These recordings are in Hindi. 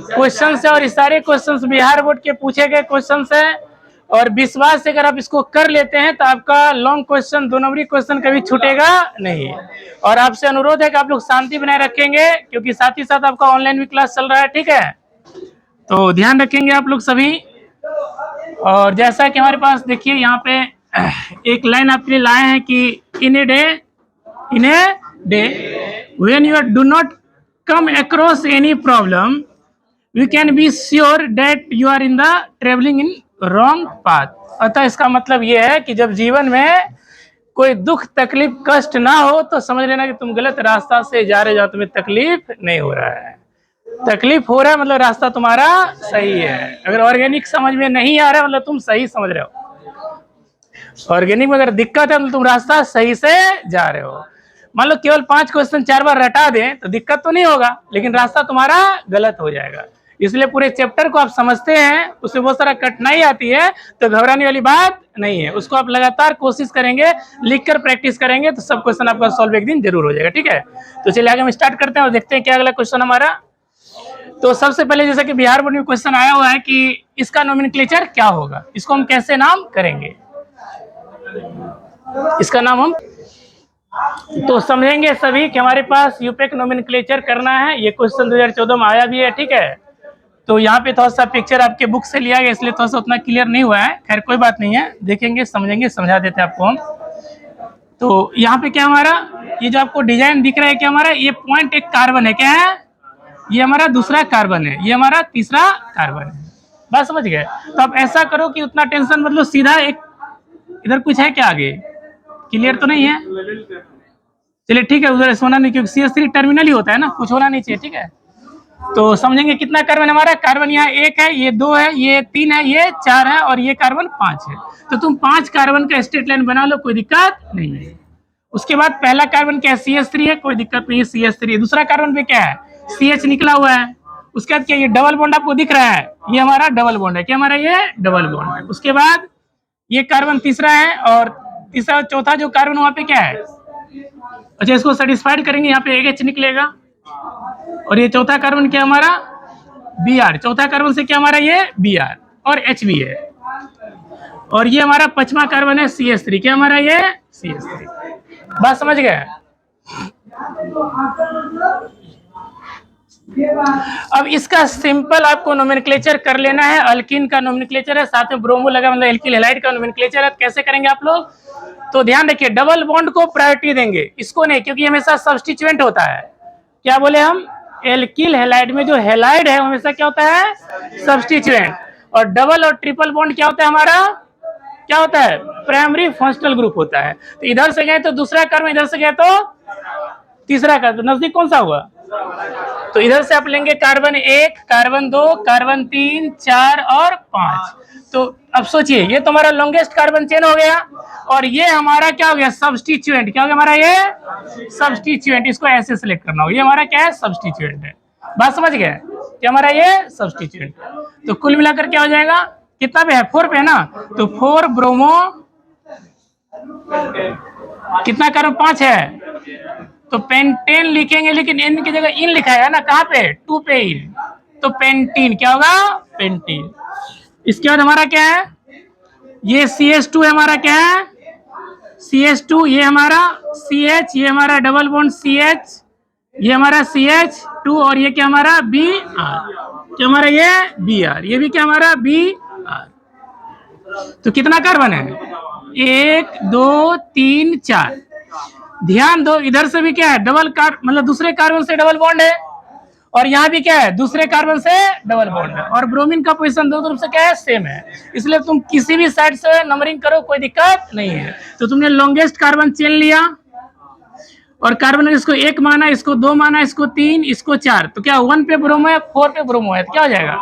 क्वेश्चन है और इस सारे क्वेश्चन बिहार बोर्ड के पूछे गए क्वेश्चन है और विश्वास से अगर आप इसको कर लेते हैं तो आपका लॉन्ग क्वेश्चन 2 नंबरी क्वेश्चन कभी छूटेगा नहीं। और आपसे अनुरोध है कि आप लोग शांति बनाए रखेंगे क्योंकि साथ ही साथ आपका ऑनलाइन भी क्लास चल रहा है, ठीक है, तो ध्यान रखेंगे आप लोग सभी। और जैसा कि हमारे पास देखिए यहाँ पे एक लाइन आपके लिए लाए हैं कि in a day when you do not come across any problem you can be sure that you are in the travelling in wrong path. अतः इसका मतलब ये है कि जब जीवन में कोई दुख तकलीफ कष्ट ना हो तो समझ लेना कि तुम गलत रास्ता से जा रहे हो, तुम्हें तकलीफ नहीं हो रहा है। तकलीफ हो रहा है मतलब रास्ता तुम्हारा सही है। अगर ऑर्गेनिक समझ में नहीं आ रहा है मतलब तुम सही समझ रहे हो। ऑर्गेनिक में अगर दिक्कत है तो तुम रास्ता सही से जा रहे हो। मान लो केवल 5 क्वेश्चन 4 बार रटा दें तो दिक्कत तो नहीं होगा, लेकिन रास्ता तुम्हारा गलत हो जाएगा। इसलिए पूरे चैप्टर को आप समझते हैं, उसमें बहुत सारा कठिनाई आती है तो घबराने वाली बात नहीं है। उसको आप लगातार कोशिश करेंगे, लिखकर प्रैक्टिस करेंगे तो सब क्वेश्चन आपका सॉल्व एक दिन जरूर हो जाएगा, ठीक है। तो चलिए आगे हम स्टार्ट करते हैं और देखते हैं क्या अगला क्वेश्चन हमारा। तो सबसे पहले जैसा कि बिहार बोर्ड में क्वेश्चन आया हुआ है कि इसका नोमेनक्लेचर क्या होगा, इसको हम कैसे नाम करेंगे, इसका नाम हम तो समझेंगे सभी कि हमारे पास यूपेक नोमेनक्लेचर करना है। ये क्वेश्चन 2014 में आया भी है, ठीक है। तो यहाँ पे थोड़ा सा पिक्चर आपके बुक से लिया गया इसलिए थोड़ा सा उतना क्लियर नहीं हुआ है, खैर कोई बात नहीं है, देखेंगे समझेंगे, समझा देते हैं आपको हम। तो यहाँ पे क्या हमारा ये जो आपको डिजाइन दिख रहा है क्या हमारा ये पॉइंट एक कार्बन है, क्या है, ये हमारा दूसरा कार्बन है, ये हमारा तीसरा कार्बन है। बात समझ गए। तो आप ऐसा करो कि उतना टेंशन मतलब सीधा एक इधर कुछ है क्या आगे, क्लियर तो नहीं है, चलिए ठीक है, उधर सोना नहीं क्योंकि CH3 टर्मिनल ही होता है ना, कुछ होना नहीं चाहिए, ठीक है। तो समझेंगे कितना कार्बन हमारा, कार्बन यहाँ 1 है, ये 2 है, ये 3 है, ये 4 है और ये कार्बन 5 है। तो तुम 5 कार्बन का स्ट्रेट लाइन बना लो, कोई दिक्कत नहीं है। उसके बाद पहला कार्बन क्या है, CH3 है, कोई दिक्कत नहीं है, CH3। दूसरा कार्बन पे क्या है, CH निकला हुआ है। उसके बाद क्या, ये डबल बॉन्ड आपको दिख रहा है, ये हमारा डबल बॉन्ड है, क्या हमारा ये डबल बॉन्ड है। उसके बाद ये कार्बन तीसरा है और तीसरा चौथा जो कार्बन वहां पे क्या है, अच्छा इसको सेटिस्फाइड करेंगे, यहाँ पे एक H निकलेगा और ये चौथा कार्बन क्या हमारा Br, चौथा कार्बन से क्या हमारा ये Br और H भी है। और ये हमारा 5वां कार्बन है CH3, क्या हमारा ये CH3। बात समझ गए। अब इसका सिंपल आपको नोमेनक्लेचर कर लेना है। अल्कीन का नोमेनक्लेचर है, साथ में ब्रोमो लगा मतलब एल्किल हैलाइड का नोमेनक्लेचर है। कैसे करेंगे आप लोग, तो ध्यान रखिए डबल बॉन्ड को प्रायोरिटी देंगे, इसको नहीं, क्योंकि हमेशा सब्स्टिट्यूएंट होता है। क्या बोले हम, एल्किल हैलाइड में जो हैलाइड है हमेशा क्या होता है, सब्स्टिट्यूएंट। और डबल और ट्रिपल बॉन्ड क्या होता है हमारा, क्या होता है, प्राइमरी फंक्शनल ग्रुप होता है। तो इधर से गए तो दूसरा कार्बन, इधर से गए तो तीसरा कार्बन, तो नजदीक कौन सा हुआ, तो इधर से आप लेंगे कार्बन 1, कार्बन 2, कार्बन 3, 4 और 5। तो अब सोचिए ये तो हमारा लॉन्गेस्ट कार्बन चेन हो गया और ये हमारा क्या हो गया, सब्स्टिट्यूएंट। क्या हो गया हमारा ये सब्स्टिट्यूएंट, इसको ऐसे सिलेक्ट करना होगा, ये हमारा क्या है, सब्स्टिट्यूएंट है। बात समझ गए, क्या हमारा ये सब्स्टिट्यूएंट। तो कुल मिलाकर क्या हो जाएगा, कितना पे है, 4 पे है ना, तो 4 ब्रोमो, कितना कार्बन 5 है, तो पेंटेन लिखेंगे, लेकिन एन की जगह इन लिखा है ना, कहाँ पे, 2 पे इन, तो पेंटीन क्या होगा, पेंटीन। इसके बाद हमारा क्या है, ये CH2 है हमारा, क्या है CH2, ये हमारा CH, ये हमारा डबल बॉन्ड CH, ये हमारा CH2 और ये क्या हमारा Br, क्या हमारा ये Br, ये भी क्या हमारा Br। तो कितना कार्बन है, 1 2 3 4। ध्यान दो इधर से भी क्या है, डबल मतलब दूसरे कार्बन से डबल बॉन्ड है और यहाँ भी क्या है, दूसरे कार्बन से डबल बॉन्ड है। और ब्रोमीन का पोजीशन दोनों तरफ से क्या है, सेम है, इसलिए तुम किसी भी साइड से नंबरिंग करो कोई दिक्कत नहीं है। तो तुमने लॉन्गेस्ट कार्बन चेन लिया और कार्बन इसको 1 माना, इसको 2 माना, इसको 3, इसको 4, तो क्या 1 पे ब्रोमो है, 4 पे ब्रोमो है, तो क्या हो जाएगा,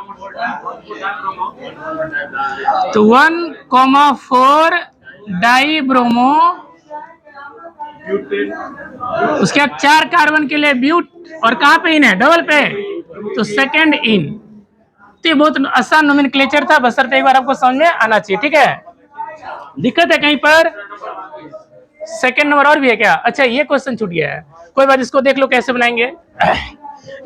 तो 1,4 डाई ब्रोमो। उसके बाद 4 कार्बन के लिए ब्यूट और कहाँ पे इन है, डबल पे, तो सेकंड इन। तो ये बहुत आसान नोमेनक्लेचर था, बशर्ते एक बार आपको समझ में आना चाहिए, ठीक है। दिक्कत है कहीं पर, सेकंड नंबर और भी है क्या, अच्छा ये क्वेश्चन छूट गया है, कोई बात, इसको देख लो कैसे बनाएंगे।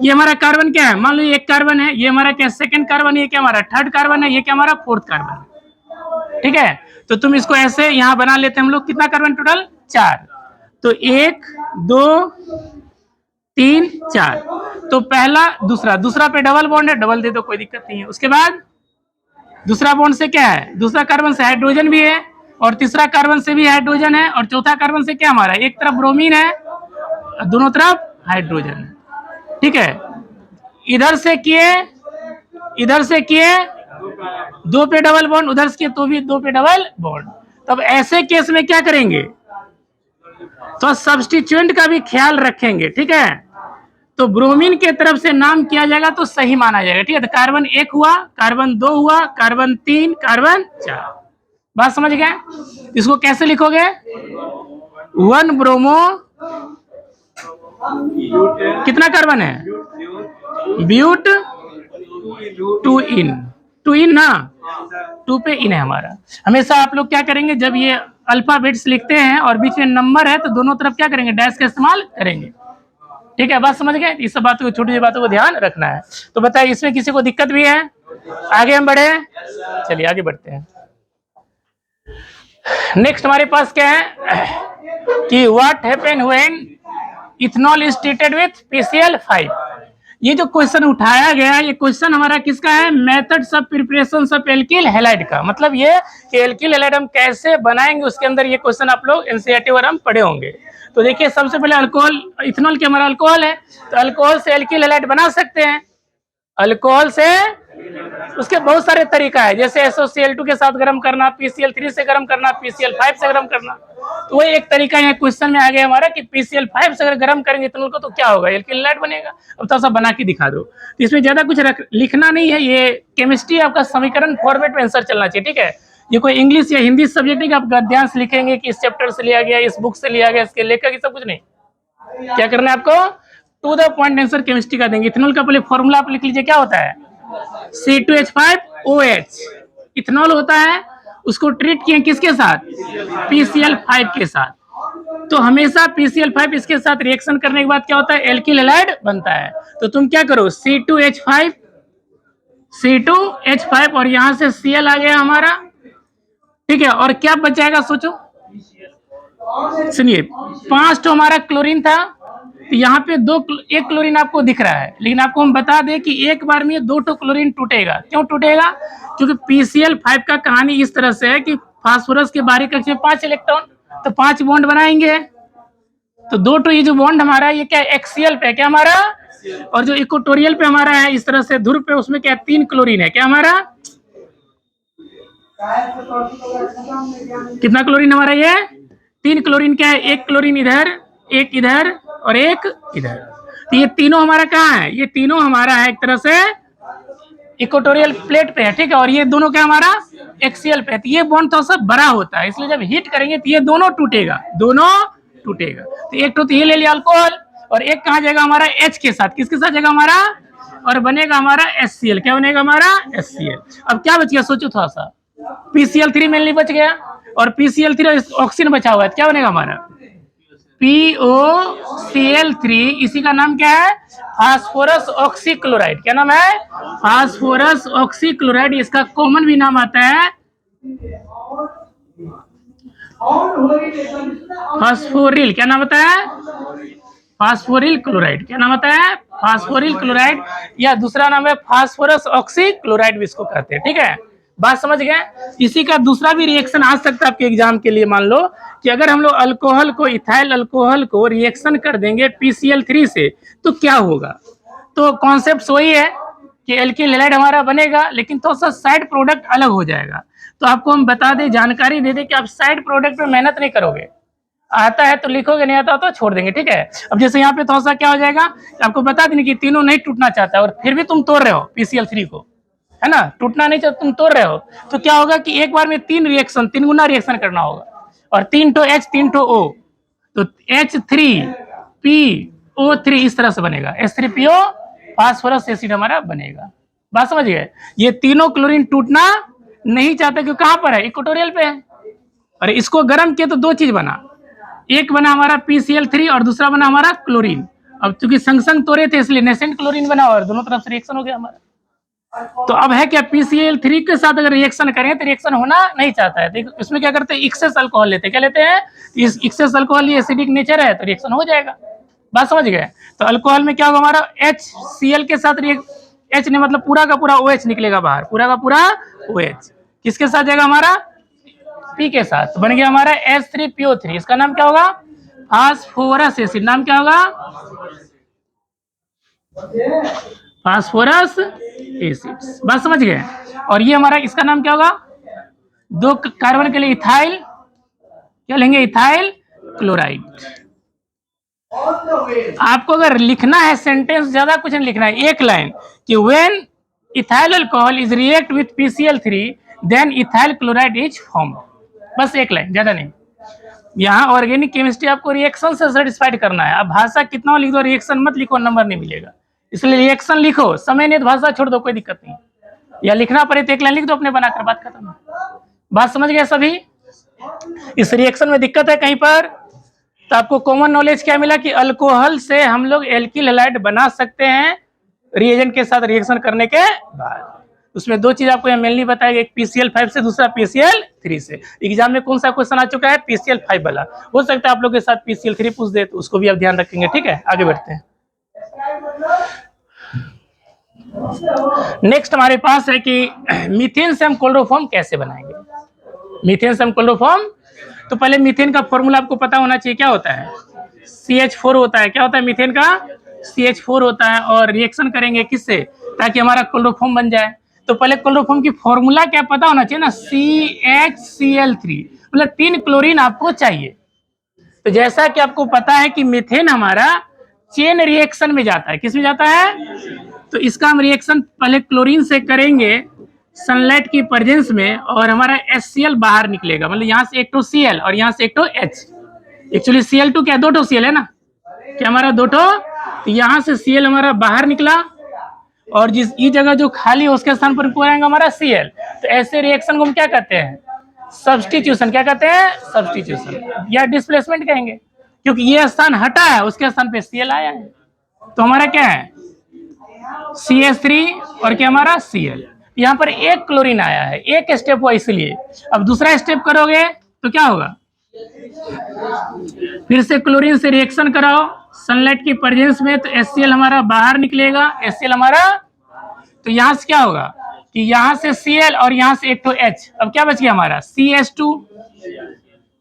ये हमारा कार्बन क्या है, मान लो ये एक कार्बन है, ये हमारा क्या सेकंड कार्बन, ये क्या हमारा थर्ड कार्बन है, ये क्या हमारा फोर्थ कार्बन है। ठीक है, तो तुम इसको ऐसे यहां बना लेते हैं हम लोग, कितना कार्बन टोटल 4, तो 1 2 3 4, तो पहला दूसरा पे डबल बॉन्ड है, डबल दे दो कोई दिक्कत नहीं है। उसके बाद दूसरा बॉन्ड से क्या है, दूसरा कार्बन से हाइड्रोजन भी है, और तीसरा कार्बन से भी हाइड्रोजन है, और चौथा कार्बन से क्या हमारा, एक तरफ ब्रोमीन है, दोनों तरफ हाइड्रोजन है। ठीक है, इधर से किए 2 पे डबल बॉन्ड, उधर से तो भी 2 पे डबल बॉन्ड। तब ऐसे केस में क्या करेंगे, तो सब्स्टिट्यूएंट का भी ख्याल रखेंगे। ठीक है, तो ब्रोमीन के तरफ से नाम किया जाएगा तो सही माना जाएगा। ठीक है, तो कार्बन 1 हुआ, कार्बन 2 हुआ, कार्बन 3, कार्बन 4। बात समझ गए? इसको कैसे लिखोगे, 1 ब्रोमो, कितना कार्बन है, ब्यूट, 2 इन ना, 2 पे इन है हमारा। हमेशा आप लोग क्या करेंगे, जब ये अल्फाबेट्स लिखते हैं और बीच में नंबर है तो दोनों तरफ क्या करेंगे, डैश का इस्तेमाल करेंगे। ठीक है, बात समझ गए? इस सब बातों को, छोटी छोटी बातों को ध्यान रखना है। तो बताइए, इसमें किसी को दिक्कत भी है? आगे हम बढ़े, चलिए आगे बढ़ते हैं। नेक्स्ट हमारे पास क्या है कि what happen when ethanol is treated with PCl5। ये जो क्वेश्चन उठाया गया है, ये क्वेश्चन हमारा किसका है, methods of preparation of alkyl halide का। मतलब ये कि एल्किल हैलाइड हम कैसे बनाएंगे, उसके अंदर ये क्वेश्चन आप लोग एनसीईआरटी वगैरह में पढ़े होंगे। तो देखिए, सबसे पहले अल्कोहल, इथेनॉल के हमारा अल्कोहल है, तो अल्कोहल से एल्किल हैलाइड बना सकते हैं। अल्कोहल से उसके बहुत सारे तरीका है, जैसे SOCl2 के साथ गर्म करना, PCl3 से गर्म करना, PCl5 से गर्म करना। तो वो एक तरीका यहाँ क्वेश्चन में आ गया हमारा कि PCl5 से अगर गर्म करेंगे इथेनॉल को तो क्या होगा, एल्किल हैलाइड बनेगा। अब थोड़ा सा बना के दिखा दो। तो इसमें ज्यादा कुछ लिखना नहीं है, ये केमिस्ट्री आपका समीकरण फॉर्मेट में आंसर चलना चाहिए। ठीक है, ये कोई इंग्लिश या हिंदी सब्जेक्ट नहीं कि आप गद्यांश लिखेंगे कि इस चैप्टर से लिया गया, इस बुक से लिया गया, इसके लेखक, ये सब कुछ नहीं। क्या करना है आपको, to the point answer chemistry का देंगे। इथेनॉल का पहले फॉर्मूला आप लिख लीजिए, क्या होता है, C2H5OH इथेनॉल होता है, उसको ट्रीट किए किसके साथ, PCl5 के साथ। तो हमेशा PCl5 इसके साथ रिएक्शन करने के बाद क्या होता है, एल्किल हैलाइड बनता है। तो तुम क्या करो, C2H5 और यहां से Cl आ गया हमारा। ठीक है, और क्या बच जाएगा सोचो, सुनिए, 5 तो हमारा क्लोरीन था, तो यहाँ पे एक क्लोरीन आपको दिख रहा है, लेकिन आपको हम बता दें कि एक बार में 2 क्लोरीन टूटेगा। क्यों टूटेगा, क्योंकि PCl5 का कहानी इस तरह से है कि फास्फोरस के बाहरी कक्ष में 5 इलेक्ट्रॉन, तो 5 बॉन्ड बनाएंगे। तो 2 ये जो बॉन्ड हमारा ये क्या एक्सियल पे क्या हमारा, और जो इक्वेटोरियल पे हमारा है इस तरह से ध्रुव पे, उसमें क्या 3 क्लोरीन है, क्या हमारा, कितना क्लोरीन हमारा, ये 3 क्लोरीन क्या है, एक क्लोरीन इधर, एक इधर और एक इधर। तो ये तीनों हमारा कहाँ है, ये तीनों हमारा है एक तरह से इक्वेटोरियल प्लेट पे है। ठीक है, और ये दोनों क्या हमारा एक्सियल पे है। तो ये बॉन्ड थोड़ा सा बड़ा होता है, इसलिए जब हीट करेंगे तो ये दोनों टूटेगा। तो एक तो ये ले लिया अल्कोहल, और एक कहाँ जाएगा हमारा H के साथ, किसके साथ जाएगा हमारा, और बनेगा हमारा HCl। क्या बनेगा हमारा HCl। अब क्या बच गया सोचो थोड़ा सा, PCl3 मेनली बच गया, और PCl3 ऑक्सीजन बचा हुआ है, क्या बनेगा हमारा POCl3। इसी का नाम क्या है, फास्फोरस ऑक्सीक्लोराइड। क्या नाम है, फास्फोरस ऑक्सीक्लोराइड। इसका कॉमन भी नाम आता है फास्फोरिल। क्या नाम होता है, फास्फोरिल क्लोराइड। क्या नाम होता है, फास्फोरिल क्लोराइड, या दूसरा नाम है फास्फोरस ऑक्सीक्लोराइड भी इसको कहते हैं। ठीक है, बात समझ गए। इसी का दूसरा भी रिएक्शन आ सकता है आपके एग्जाम के लिए। मान लो कि अगर हम लोग अल्कोहल को, इथाइल अल्कोहल को रिएक्शन कर देंगे PCl3 से तो क्या होगा। तो कॉन्सेप्ट वही है कि एल्किल हैलाइड हमारा बनेगा, लेकिन थोड़ा सा साइड प्रोडक्ट अलग हो जाएगा। तो आपको हम बता दें, जानकारी दे दें कि आप साइड प्रोडक्ट पे मेहनत नहीं करोगे, आता है तो लिखोगे, नहीं आता तो छोड़ देंगे। ठीक है, अब जैसे यहाँ पे थोड़ा सा क्या हो जाएगा, आपको बता दें कि तीनों नहीं टूटना चाहता है और फिर भी तुम तोड़ रहे हो PCl3 को, है ना, टूटना नहीं चाहते तुम तोड़ रहे हो, तो क्या होगा कि एक बार में 3 गुना रिएक्शन करना होगा, और 3 H 3 O, तो H3PO3 इस तरह से बनेगा, H3PO फास्फोरस एसिड हमारा बनेगा। बात समझ गए। ये तीनों क्लोरीन टूटना नहीं चाहते, क्योंकि कहां पर है, इक्वेटोरियल पे है। और इसको गर्म किया तो 2 चीज बना, एक बना हमारा PCl3 और दूसरा बना हमारा क्लोरीन। अब चूंकि संग संग तोड़े थे इसलिए नेसेंट क्लोरीन बना और दोनों तरफ से रिएक्शन हो गया हमारा। तो अब है क्या, PCl3 के साथ अगर रिएक्शन करें तो रिएक्शन होना नहीं चाहता है, तो इसमें क्या करते हैं, एक्सेस अल्कोहल लेते हैं। क्या लेते हैं, इस एक्सेस अल्कोहल, ये एसिडिक नेचर है तो रिएक्शन हो जाएगा। बात समझ गए। तो अल्कोहल में क्या होगा, हमारा HCl के साथ H ने मतलब पूरा का पूरा OH निकलेगा बाहर, पूरा का पूरा OH किसके साथ जाएगा, हमारा P के साथ। तो बन गया हमारा H3PO3। इसका नाम क्या होगा, फास्फोरस एसिड। नाम क्या होगा, फास्फोरस एसिड। बात समझ गए। और ये हमारा, इसका नाम क्या होगा, 2 कार्बन के लिए इथाइल, क्या लेंगे, इथाइल क्लोराइड। आपको अगर लिखना है सेंटेंस, ज्यादा कुछ नहीं लिखना है, एक लाइन कि when ethyl alcohol is react with PCl3 then ethyl chloride is form. बस एक लाइन, ज्यादा नहीं। यहाँ ऑर्गेनिक केमिस्ट्री आपको रिएक्शन से सेटिस्फाइड करना है। अब भाषा कितना लिख दो, रिएक्शन मत लिखो, नंबर नहीं मिलेगा। इसलिए रिएक्शन लिखो, समय नहीं तो भाषा छोड़ दो, कोई दिक्कत नहीं। या लिखना पड़े तो एक लाइन लिख दो अपने बनाकर, बात खत्म। बात समझ गए सभी। इस रिएक्शन में दिक्कत है कहीं पर, तो आपको कॉमन नॉलेज क्या मिला कि अल्कोहल से हम लोग एल्किल हैलाइड बना सकते हैं रिएजेंट के साथ रिएक्शन करने के बाद। उसमें 2 चीज आपको मेनली बताएगा, एक PCl5 से, दूसरा PCl3 से। एग्जाम में कौन सा क्वेश्चन आ चुका है, PCl5 वाला। हो सकता है आप लोग के साथ PCl3 पूछ दे, तो उसको भी आप ध्यान रखेंगे। ठीक है, आगे बढ़ते हैं। नेक्स्ट हमारे पास है कि मीथेन से हम क्लोरोफॉर्म कैसे बनाएंगे। मीथेन से हम क्लोरोफॉर्म, तो पहले मीथेन का फॉर्मूला आपको पता होना चाहिए। क्या होता है, CH4 होता है। क्या होता है, मीथेन का CH4 होता है। और रिएक्शन करेंगे किससे, ताकि हमारा क्लोरोफॉर्म बन जाए। तो पहले क्लोरोफॉर्म की फॉर्मूला क्या पता होना चाहिए ना, CHCl3, मतलब 3 क्लोरीन आपको चाहिए। तो जैसा कि आपको पता है कि मीथेन हमारा चेन रिएक्शन में जाता है, किस में जाता है, तो इसका हम रिएक्शन पहले क्लोरीन से करेंगे सनलाइट की प्रेजेंस में, और हमारा HCl बाहर निकलेगा। मतलब यहाँ से एक तो Cl और यहाँ से एक तो H। एक्चुअली Cl2 क्या, 2 Cl है ना, क्या हमारा 2। तो यहाँ से Cl हमारा बाहर निकला, और जिस ये जगह जो खाली है उसके स्थान पर पूरा हमारा Cl। तो ऐसे रिएक्शन को हम क्या कहते हैं, सब्स्टिट्यूशन। क्या कहते हैं, सब्स्टिट्यूशन या डिस्प्लेसमेंट कहेंगे, क्योंकि ये स्थान हटा है, उसके स्थान पे Cl आया है। तो हमारा क्या है, CH3 और क्या हमारा Cl। यहाँ पर एक क्लोरीन आया है, एक स्टेप हुआ इसलिए। अब दूसरा स्टेप करोगे तो क्या होगा, फिर से क्लोरीन से रिएक्शन कराओ सनलाइट की प्रेजेंस में, तो HCl हमारा बाहर निकलेगा, HCl हमारा। तो यहाँ से क्या होगा कि यहाँ से Cl और यहाँ से एक तो H। अब क्या बच गया हमारा, CH2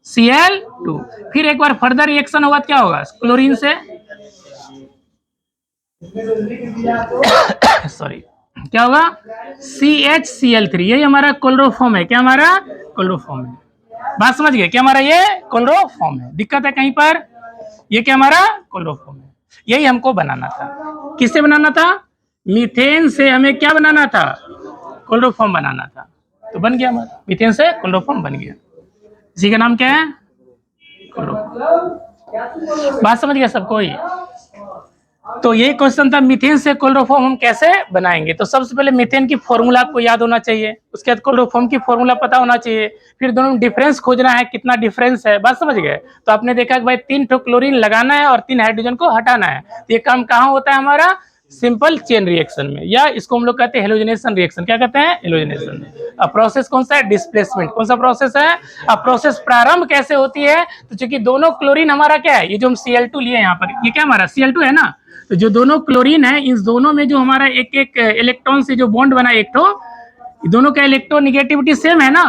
Cl2। फिर एक बार फर्दर रिएक्शन होगा तो क्या होगा, क्लोरीन से सॉरी क्या होगा, CHCl3। यही हमारा क्लोरोफॉर्म है। क्या हमारा क्लोरोफॉर्म है। बात समझ गए, क्या हमारा ये क्लोरोफॉर्म है। दिक्कत है कहीं पर, ये क्या हमारा क्लोरोफॉर्म है। यही हमको बनाना था। किससे बनाना था, मीथेन से हमें क्या बनाना था, क्लोरोफॉर्म बनाना था। तो बन गया हमारा, मीथेन से क्लोरोफॉर्म बन गया। इसी का नाम क्या है, क्लोरोफॉर्म। बात समझ गया सबको ही। तो यही क्वेश्चन था, मीथेन से क्लोरोफॉर्म हम कैसे बनाएंगे। तो सबसे पहले मीथेन की फॉर्मूला आपको याद होना चाहिए, उसके बाद क्लोरोफॉर्म की फॉर्मूला पता होना चाहिए, फिर दोनों में डिफरेंस खोजना है, कितना डिफरेंस है। बात समझ गए। तो आपने देखा कि भाई 3 ठो क्लोरीन लगाना है और 3 हाइड्रोजन को हटाना है। तो ये काम कहाँ होता है हमारा, सिंपल चेन रिएक्शन में, या इसको हम लोग कहते हैं हेलोजनेशन रिएक्शन। क्या कहते हैं, हेलोजनेशन। अब प्रोसेस कौन सा है, डिस्प्लेसमेंट। कौन सा प्रोसेस है। अब प्रोसेस प्रारंभ कैसे होती है, तो चूंकि दोनों क्लोरीन हमारा क्या है, ये जो हम Cl2 लिए यहाँ पर, ये क्या हमारा Cl2 है ना। तो जो दोनों क्लोरीन है, इन दोनों में जो हमारा एक एक इलेक्ट्रॉन से जो बॉन्ड बना है, एक तो दोनों का इलेक्ट्रोनिगेटिविटी सेम है ना।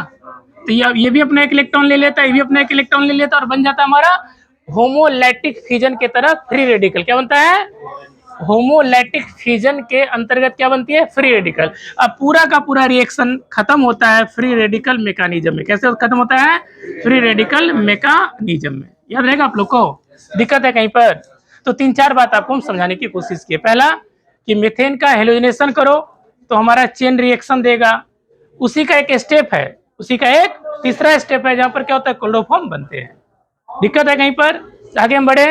तो ये भी अपना एक इलेक्ट्रॉन ले लेता है, ये भी अपना एक इलेक्ट्रॉन ले लेता है, और बन जाता है हमारा होमोलैटिक फिजन के तरफ फ्री रेडिकल। क्या बनता है, होमोलैटिक फिजन के अंतर्गत क्या बनती है, फ्री रेडिकल। अब पूरा का पूरा रिएक्शन खत्म होता है फ्री रेडिकल मैकेनिज्म में। कैसे खत्म होता है, फ्री रेडिकल मैकेनिज्म में। याद रहेगा आप लोग को। दिक्कत है कहीं पर, तो 3-4 बात आपको हम समझाने की कोशिश की। पहला कि मीथेन का हेलोजनेशन करो तो हमारा चेन रिएक्शन देगा, उसी का एक स्टेप है, उसी का एक तीसरा स्टेप है जहां पर क्या होता है, क्लोरोफॉर्म बनते हैं। दिक्कत है कहीं पर, आगे हम बढ़े।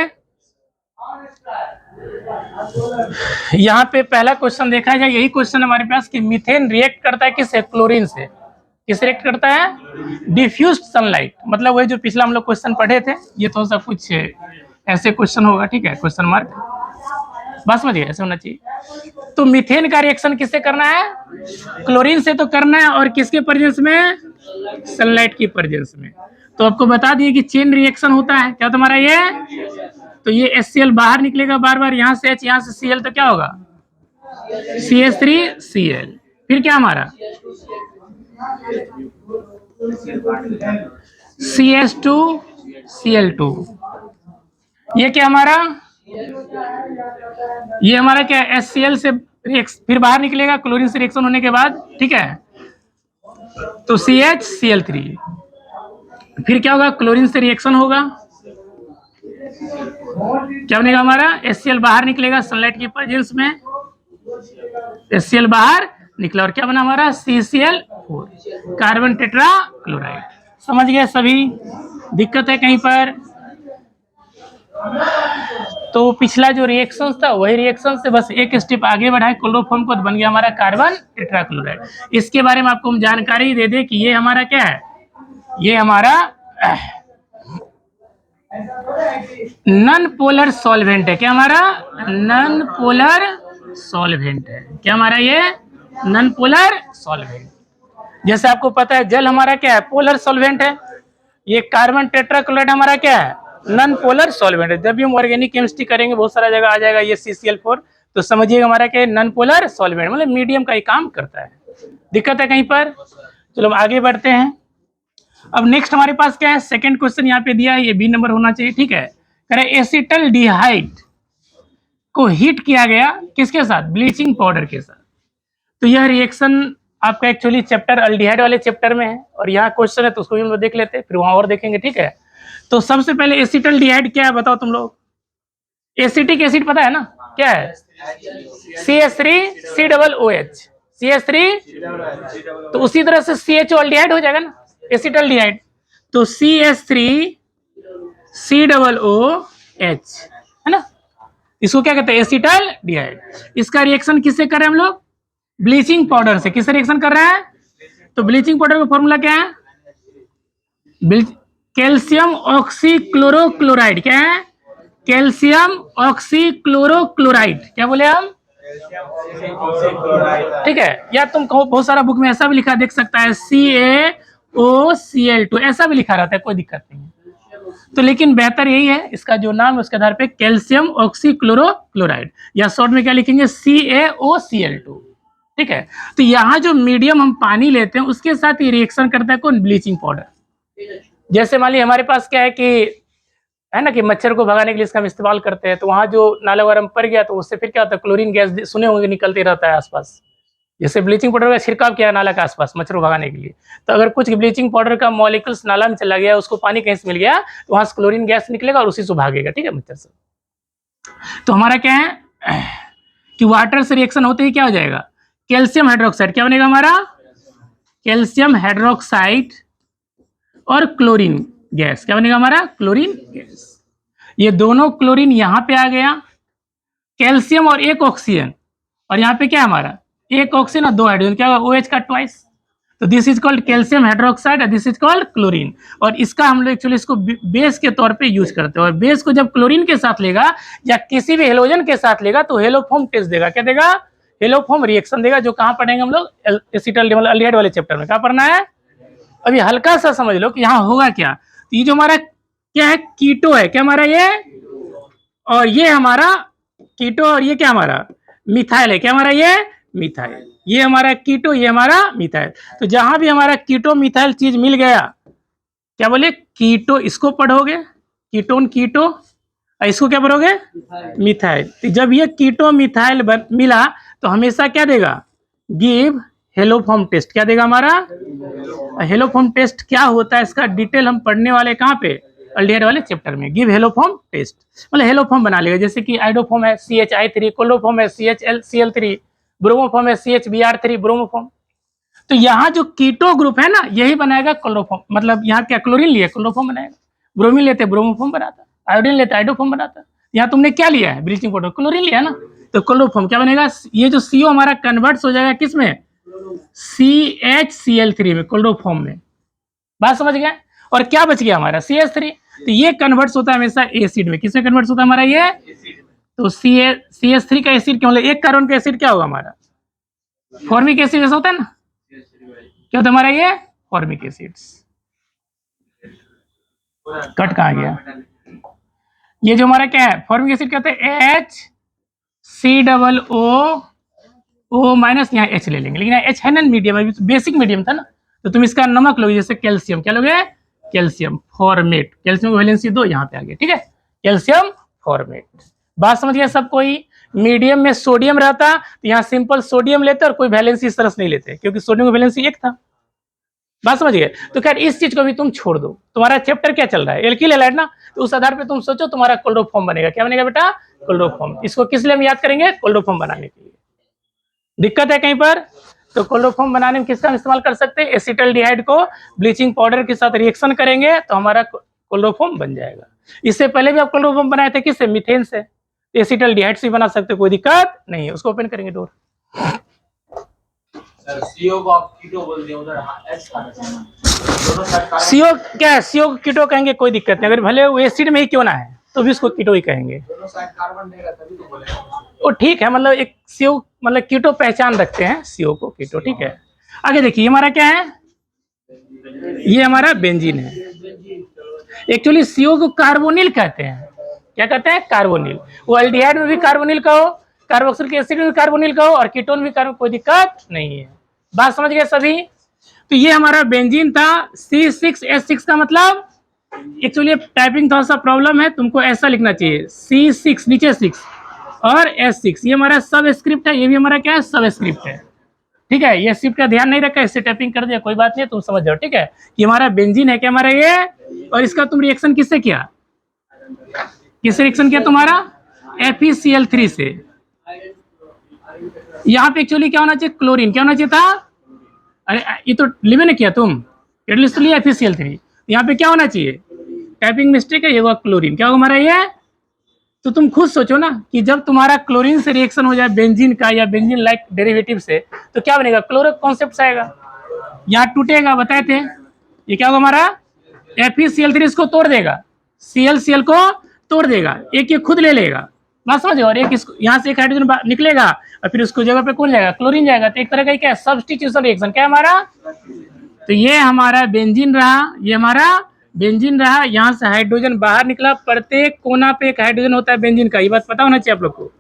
यहाँ पे पहला क्वेश्चन देखा जाए, यही क्वेश्चन हमारे पास कि मीथेन रिएक्ट करता है किससे, क्लोरीन से। किस रिएक्ट करता है, डिफ्यूज्ड सनलाइट। मतलब वही जो पिछला हम लोग क्वेश्चन पढ़े थे, ये तो सब कुछ ऐसे क्वेश्चन होगा, ठीक है, क्वेश्चन मार्क। बात समझ गए, ऐसा होना चाहिए। तो मीथेन का रिएक्शन किससे करना है? क्लोरीन से तो करना है, और किसके प्रेजेंस में? सनलाइट की प्रेजेंस में। तो आपको बता दिए कि चेन रिएक्शन होता है क्या तुम्हारा ये, तो ये HCl बाहर निकलेगा बार बार, यहां से H, यहां से Cl, तो क्या होगा? CH3Cl। फिर क्या हमारा? CH2Cl2। ये क्या हमारा? ये हमारा क्या है? HCl से फिर बाहर निकलेगा क्लोरीन से रिएक्शन होने के बाद, ठीक है, तो CHCl3। फिर क्या होगा? क्लोरीन से रिएक्शन होगा, क्या बनेगा हमारा? HCl बाहर निकलेगा सनलाइट की प्रेजेंस में, HCl बाहर निकला, और क्या बना हमारा? CCl4, carbon tetra chloride. समझ गए सभी? दिक्कत है कहीं पर? तो पिछला जो रिएक्शन था वही रिएक्शन से बस एक स्टेप आगे बढ़ाए क्लोरोफॉर्म को, तो बन गया हमारा कार्बन टेट्राक्लोराइड। इसके बारे में आपको हम जानकारी दे दें कि ये हमारा क्या है, ये हमारा नॉन पोलर सॉल्वेंट है। क्या हमारा? नॉन पोलर सॉल्वेंट है। क्या हमारा ये? Non polar solvent. जैसे आपको पता है जल हमारा क्या है? पोलर सॉल्वेंट है। ये कार्बन टेट्राक्लोराइड हमारा क्या है? नॉन पोलर सॉल्वेंट है। जब भी हम ऑर्गेनिक केमिस्ट्री करेंगे बहुत सारा जगह आ जाएगा ये CCl4, तो समझिएगा हमारा क्या है? नॉन पोलर सॉल्वेंट, मतलब मीडियम का ही काम करता है। दिक्कत है कहीं पर? चलो आगे बढ़ते हैं। अब नेक्स्ट हमारे पास क्या है? सेकंड क्वेश्चन यहाँ पे दिया है, ये B नंबर होना चाहिए, ठीक है। कह रहे एसिटल्डिहाइड को हीट किया गया किसके साथ? ब्लीचिंग पाउडर के साथ। तो यह रिएक्शन आपका एक्चुअली चैप्टर अल्डिहाइड वाले चैप्टर में है, और यहाँ क्वेश्चन है तो उसको भी हम लोग देख लेते हैं, फिर वहां और देखेंगे, ठीक है। तो सबसे पहले एसिटल्डिहाइड क्या है बताओ तुम लोग? एसिटिक एसिड पता है ना क्या है? CH3COOH, CH3। तो उसी तरह से CHO अल्डिहाइड हो जाएगा ना, एसिटल्डिहाइड। तो CH3COOH है ना, इसको क्या कहते हैं? एसिटल्डिहाइड। इसका रिएक्शन किससे कर रहे हैं हम लोग? ब्लीचिंग पाउडर से। किससे रिएक्शन कर रहा है? तो ब्लीचिंग पाउडर का फॉर्मूला क्या है? कैल्शियम ऑक्सीक्लोरोक्लोराइड। क्या है? कैल्शियम ऑक्सीक्लोरोक्लोराइड। क्या बोले हम? ठीक है, या तुम कहो बहुत सारा बुक में ऐसा भी लिखा देख सकता है CaOCl2, ऐसा भी लिखा रहता है, कोई दिक्कत नहीं है। तो लेकिन बेहतर यही है, इसका जो नाम है उसके आधार पे कैल्शियम ऑक्सीक्लोरोक्लोराइड, या शॉर्ट में क्या लिखेंगे? CaOCl2। ठीक है, तो यहाँ जो मीडियम हम पानी लेते हैं उसके साथ ही रिएक्शन करता है कौन? Bleaching powder. जैसे मान लीजिए हमारे पास क्या है कि है ना कि मच्छर को भगाने के लिए इसका हम इस्तेमाल करते हैं, तो वहां जो नाला वगैरह में पड़ गया तो उससे फिर क्या होता है? क्लोरीन गैस सुने होंगे निकलते रहता है आसपास। जैसे ब्लीचिंग पाउडर का छिड़काव किया नाला के आसपास मच्छर को भगाने के लिए, तो अगर कुछ ब्लीचिंग पाउडर का मॉलिक्यूल्स नाला में चला गया, उसको पानी कहीं से मिल गया, तो वहां से क्लोरीन गैस निकलेगा और उसी से भागेगा, ठीक है, मच्छर से। तो हमारा क्या है कि वाटर से रिएक्शन होते ही क्या हो जाएगा? Calcium hydroxide. क्या बनेगा हमारा? कैल्शियम हाइड्रोक्साइड और क्लोरीन गैस। क्या बनेगा हमारा? Chlorine gas. ये दोनों क्लोरीन यहाँ पे आ गया, कैल्शियम और एक ऑक्सीजन, और यहाँ पे क्या हमारा? एक ऑक्सीजन और दो हाइड्रोजन। क्या होगा? OH का ट्वाइस। तो this is called calcium hydroxide और दिस इज कॉल्ड क्लोरीन। और इसका हम लोग एक्चुअली इसको बेस के तौर पे यूज करते हैं, और बेस को जब क्लोरीन के साथ लेगा या किसी भी हेलोजन के साथ लेगा तो हेलोफॉर्म टेस्ट देगा। क्या देगा? हेलोफॉर्म रिएक्शन देगा, जो कहाँ पढ़ेंगे हम लोग? एसिटल्डिहाइड वाले चैप्टर में। क्या पढ़ना है? अभी हल्का सा समझ लो कि यहाँ होगा क्या। तो ये जो हमारा क्या है? कीटो है। क्या हमारा ये? और ये हमारा कीटो, और ये क्या हमारा? मिथाइल है। क्या हमारा? ये मिथाइल। ये हमारा कीटो, ये हमारा मिथाइल। तो जहां भी हमारा कीटो मिथाइल चीज मिल गया, क्या बोले? कीटो। इसको पढ़ोगे कीटोन कीटो, और इसको क्या पढ़ोगे? मिथाइल। तो जब ये कीटो मिथाइल मिला तो हमेशा क्या देगा? Give haloform test. क्या देगा हमारा? हेलोफॉर्म टेस्ट क्या होता है इसका डिटेल हम पढ़ने वाले कहाँ पे? अल्डिहाइड वाले चैप्टर में। गिव हेलोफॉर्म टेस्ट मतलब हेलोफॉर्म बना लेगा। जैसे कि आइडोफॉर्म है CHI3, कोलोफॉर्म है CHCl3, ब्रोमोफॉर्म है CHBr3 ब्रोमोफॉर्म। तो यहाँ जो कीटो ग्रुप है ना, यही बनाएगा क्लोरोफॉर्म। मतलब यहाँ क्या क्लोरीन लिया क्लोरोफॉर्म बनाएगा, ब्रोमीन लेते ब्रोमोफॉर्म बनाता, आयोडीन लेते आइडोफॉर्म बनाता। यहाँ तुमने क्या लिया है? ब्लीचिंग पाउडर, क्लोरीन लिया ना, तो क्लोरोफॉर्म क्या बनेगा? ये जो CO हमारा कन्वर्ट्स हो जाएगा किस में? CHCl3 में, क्लोरोफॉर्म में। बात समझ गया? और क्या बच गया हमारा? CH3। तो ये कन्वर्ट्स होता है हमेशा एसिड में। किसमें कन्वर्ट्स होता है हमारा? ये तो CH3 का एसिड क्या होगा, एक कार्बन का एसिड क्या होगा हमारा, फॉर्मिक एसिड जैसा होता है ना, क्या होता है हमारा ये फॉर्मिक एसिड्स। कट कहाँ गया, ये जो हमारा क्या है फॉर्मिक एसिड कहते हैं HCOO माइनस, यहाँ H ले लेंगे, लेकिन यहाँ H है ना मीडियम, अभी तो बेसिक मीडियम था ना, तो तुम इसका नमक लोगे, जैसे कैल्शियम, क्या लोगे कैल्शियम फॉर्मेट, कैल्शियम की वैलेंसी 2 यहाँ पे आ गया, ठीक है, कैल्शियम फॉर्मेट। बात समझ गया सब कोई। मीडियम में सोडियम रहता तो यहाँ सिंपल सोडियम लेते और कोई वैलेंसी इस तरह से नहीं लेते, क्योंकि सोडियम की वैलेंसी 1 था। बात समझ गए। तो खैर इस चीज को भी तुम छोड़ दो, तुम्हारा चैप्टर क्या चल रहा है, एल्किल हैलाइड ना, तो उस आधार पे तुम सोचो तुम्हारा क्लोरोफॉर्म बनेगा, क्या बनेगा बेटा क्लोरोफॉर्म। इसको किस लिए हम याद करेंगे, क्लोरोफॉर्म बनाने के लिए। दिक्कत है कहीं पर, तो क्लोरोफॉर्म बनाने में किसका हम इस्तेमाल कर सकते हैं, एसिटल्डिहाइड को ब्लीचिंग पाउडर के साथ रिएक्शन करेंगे तो हमारा क्लोरोफॉर्म बन जाएगा। इससे पहले भी आप क्लोरोफॉर्म बनाए थे किससे, मीथेन से, एसिटल्डिहाइड से बना सकते, कोई दिक्कत नहीं है। उसको ओपन करेंगे डोर। CO को आप कीटो बोल दिया उधर, H CO क्या है, CO कीटो कहेंगे, कोई दिक्कत नहीं, अगर भले वो एसिड में ही क्यों ना है तो भी उसको कीटो ही कहेंगे। दोनों साइड कार्बन देगा तभी तो बोलेगा वो ठीक है, मतलब एक CO मतलब कीटो पहचान रखते हैं CO को कीटो, ठीक है। आगे देखिए हमारा क्या है, ये हमारा बेंजीन है। एक्चुअली CO को कार्बोनिल कहते हैं, क्या कहते हैं कार्बोनिल। वो एल्डिहाइड में भी कार्बोनिल कहो, कार्बोक्सिलिक एसिड में भी कार्बोनिल कहो और कीटोन भी कार्बोनिल, कोई दिक्कत नहीं है। बात समझ गए सभी। तो ये हमारा बेंजीन था। C6H6 का मतलब, एक्चुअली टाइपिंग थोड़ा सा प्रॉब्लम है, तुमको ऐसा लिखना चाहिए C6 नीचे 6 और H6, ये हमारा सब स्क्रिप्ट है, ये भी हमारा क्या है सब स्क्रिप्ट है, ठीक है। ये स्क्रिप्ट का ध्यान नहीं रखा, इससे टाइपिंग कर दिया, कोई बात नहीं, तुम समझ जाओ, ठीक है कि हमारा बेंजीन है क्या हमारा ये। और इसका तुम रिएक्शन किससे किया, किससे रिएक्शन किया तुम्हारा, FeCl3 से। यहाँ पे एक्चुअली क्या होना चाहिए, क्लोरीन, क्या होना चाहिए था, अरे ये तो लिवे ने किया तुम, एटलीस्ट तो लिया FeCl3, यहाँ पे क्या होना चाहिए, टाइपिंग मिस्टेक है, ये होगा क्लोरीन, क्या होगा हमारा ये। तो तुम खुद सोचो ना कि जब तुम्हारा क्लोरीन से रिएक्शन हो जाए बेंजीन का या बेंजीन लाइक डेरिवेटिव से, तो क्या बनेगा, क्लोरो कॉन्सेप्ट आएगा, यहाँ टूटेगा, बताए थे। ये क्या होगा हमारा FeCl3, इसको तोड़ देगा, Cl को तोड़ देगा, एक ये खुद ले लेगा, बात समझ, और एक इसको यहाँ से एक हाइड्रोजन निकलेगा और फिर उसको जगह पे कौन जाएगा, क्लोरीन जाएगा। तो एक तरह का क्या है, सब्स्टिट्यूशन रिएक्शन, क्या है हमारा। तो ये हमारा बेंजीन रहा, ये हमारा बेंजीन रहा, यहाँ से हाइड्रोजन बाहर निकला, प्रत्येक कोना पे एक हाइड्रोजन होता है बेंजीन का, ये बात पता होना चाहिए आप लोग को,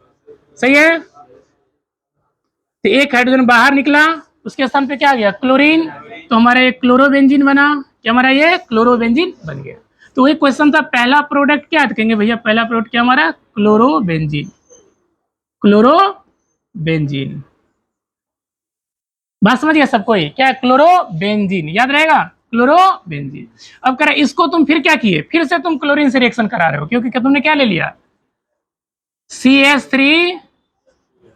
सही है। तो एक हाइड्रोजन बाहर निकला, उसके स्थान पे क्या आ गया, क्लोरीन, तो हमारा ये क्लोरोबेंजीन बना, क्या हमारा ये क्लोरोबेंजीन बन गया। तो वही क्वेश्चन था, पहला प्रोडक्ट क्या कहेंगे भैया, पहला प्रोडक्ट क्या हमारा, क्लोरोबेंजीन, क्लोरोबेंजीन। बात समझ गया सबको, ही क्या है क्लोरोबेंजीन, याद रहेगा क्लोरोबेंजीन। अब कह रहा है इसको तुम फिर क्या किए, फिर से तुम क्लोरीन से रिएक्शन करा रहे हो, क्योंकि तुमने क्या ले लिया CH3,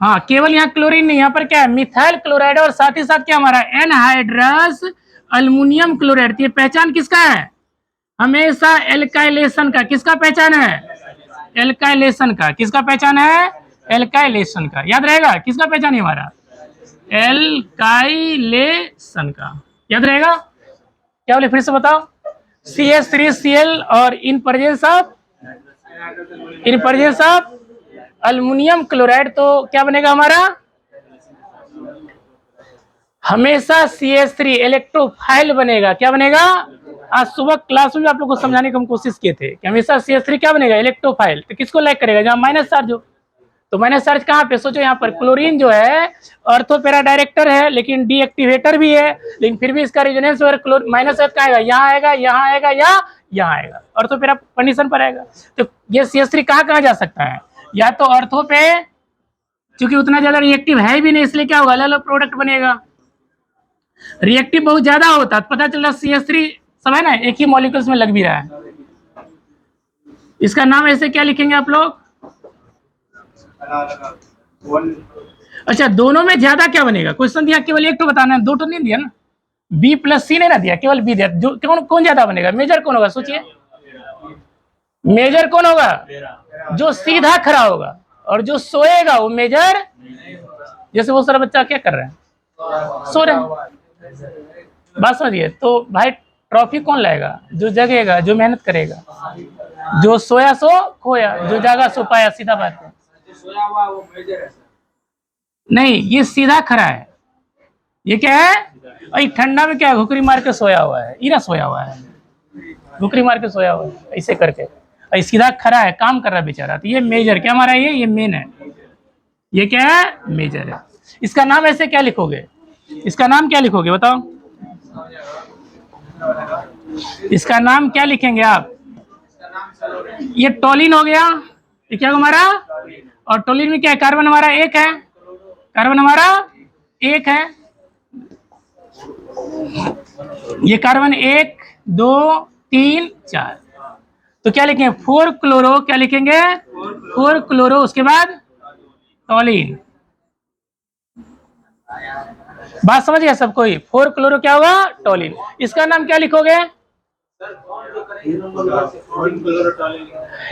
हाँ केवल यहाँ क्लोरीन नहीं, यहाँ पर क्या है मिथाइल क्लोराइड और साथ ही साथ क्या हमारा एनहाइड्रस अल्युमिनियम क्लोराइड। ये पहचान किसका है, हमेशा एल्काइलेशन का, किसका पहचान है, एल्काइलेशन का, किसका पहचान है, एल्काइलेशन का, याद रहेगा किसका पहचान है हमारा, एल्काइलेशन का, याद रहेगा। क्या बोले फिर से बताओ, CH3Cl और इन प्रेजेंस ऑफ अल्युमिनियम क्लोराइड, तो क्या बनेगा हमारा, हमेशा CH3 इलेक्ट्रोफाइल बनेगा, क्या बनेगा। आज सुबह क्लास में भी आप लोग को समझाने की हम कोशिश किए थे कि हमेशा CH3 क्या बनेगा, इलेक्ट्रोफाइल। तो किसको लाइक करेगा, जहाँ माइनस चार्ज हो, तो माइनस चार्ज कहाँ पे, सोचो यहाँ पर क्लोरीन जो है ऑर्थोपेरा डायरेक्टर है, लेकिन डीएक्टिवेटर भी है, लेकिन फिर भी इसका रेजोनेंस माइनस चार्ज कहाँ आएगा, यहाँ आएगा, यहाँ आएगा या यहाँ आएगा, ऑर्थोपेरा कंडीशन पर आएगा। तो ये CH3 कहाँ जा सकता है, या तो ऑर्थो पे, क्योंकि उतना ज्यादा रिएक्टिव है भी नहीं, इसलिए क्या होगा अलग अलग प्रोडक्ट बनेगा। रिएक्टिव बहुत ज्यादा होता तो पता चल रहा CH3 सब है ना एक ही मॉलिक्यूल्स में लग भी रहा है। इसका नाम ऐसे क्या लिखेंगे आप लोग, अच्छा दोनों में ज्यादा क्या बनेगा, क्वेश्चन दिया केवल एक तो बताना है, दो तो नहीं दिया ना, B+C नहीं ना दिया, केवल B दिया, जो कौन ज्यादा बनेगा, मेजर कौन होगा, सोचिए मेजर कौन होगा, जो सीधा खड़ा होगा, और जो सोएगा वो मेजर। जैसे वो सारा बच्चा क्या कर रहे हैं, सो रहे हैं, बात समझिए। तो भाई ट्रॉफी कौन लाएगा, जो जगेगा, जो मेहनत करेगा, जो सोया सो खोया, जो जागा सो पाया, सीधा बात है। सोया हुआ वो मेजर है सर। नहीं, ये सीधा खड़ा है। ये क्या है? भाई ठंडा में क्या है, घुकरी मार के सोया हुआ है, इरा सोया हुआ है, घुकरी मार के सोया हुआ है ऐसे करके, और सीधा खड़ा है, काम कर रहा है बेचारा। तो ये मेजर क्या हमारा, ये मेन है। ये क्या है? मेजर है। इसका नाम ऐसे क्या लिखोगे? इसका नाम क्या लिखोगे बताओ? इसका नाम क्या लिखेंगे आप? ये टोलिन हो गया। ये क्या हमारा? और टोलिन में क्या है? कार्बन हमारा एक है, कार्बन हमारा एक है। ये कार्बन 1 2 3 4, तो क्या लिखेंगे? 4 क्लोरो, क्या लिखेंगे? 4 क्लोरो, उसके बाद टोलिन। बात समझ गया सब कोई? 4 क्लोरो क्या होगा? टोलिन। इसका नाम क्या लिखोगे?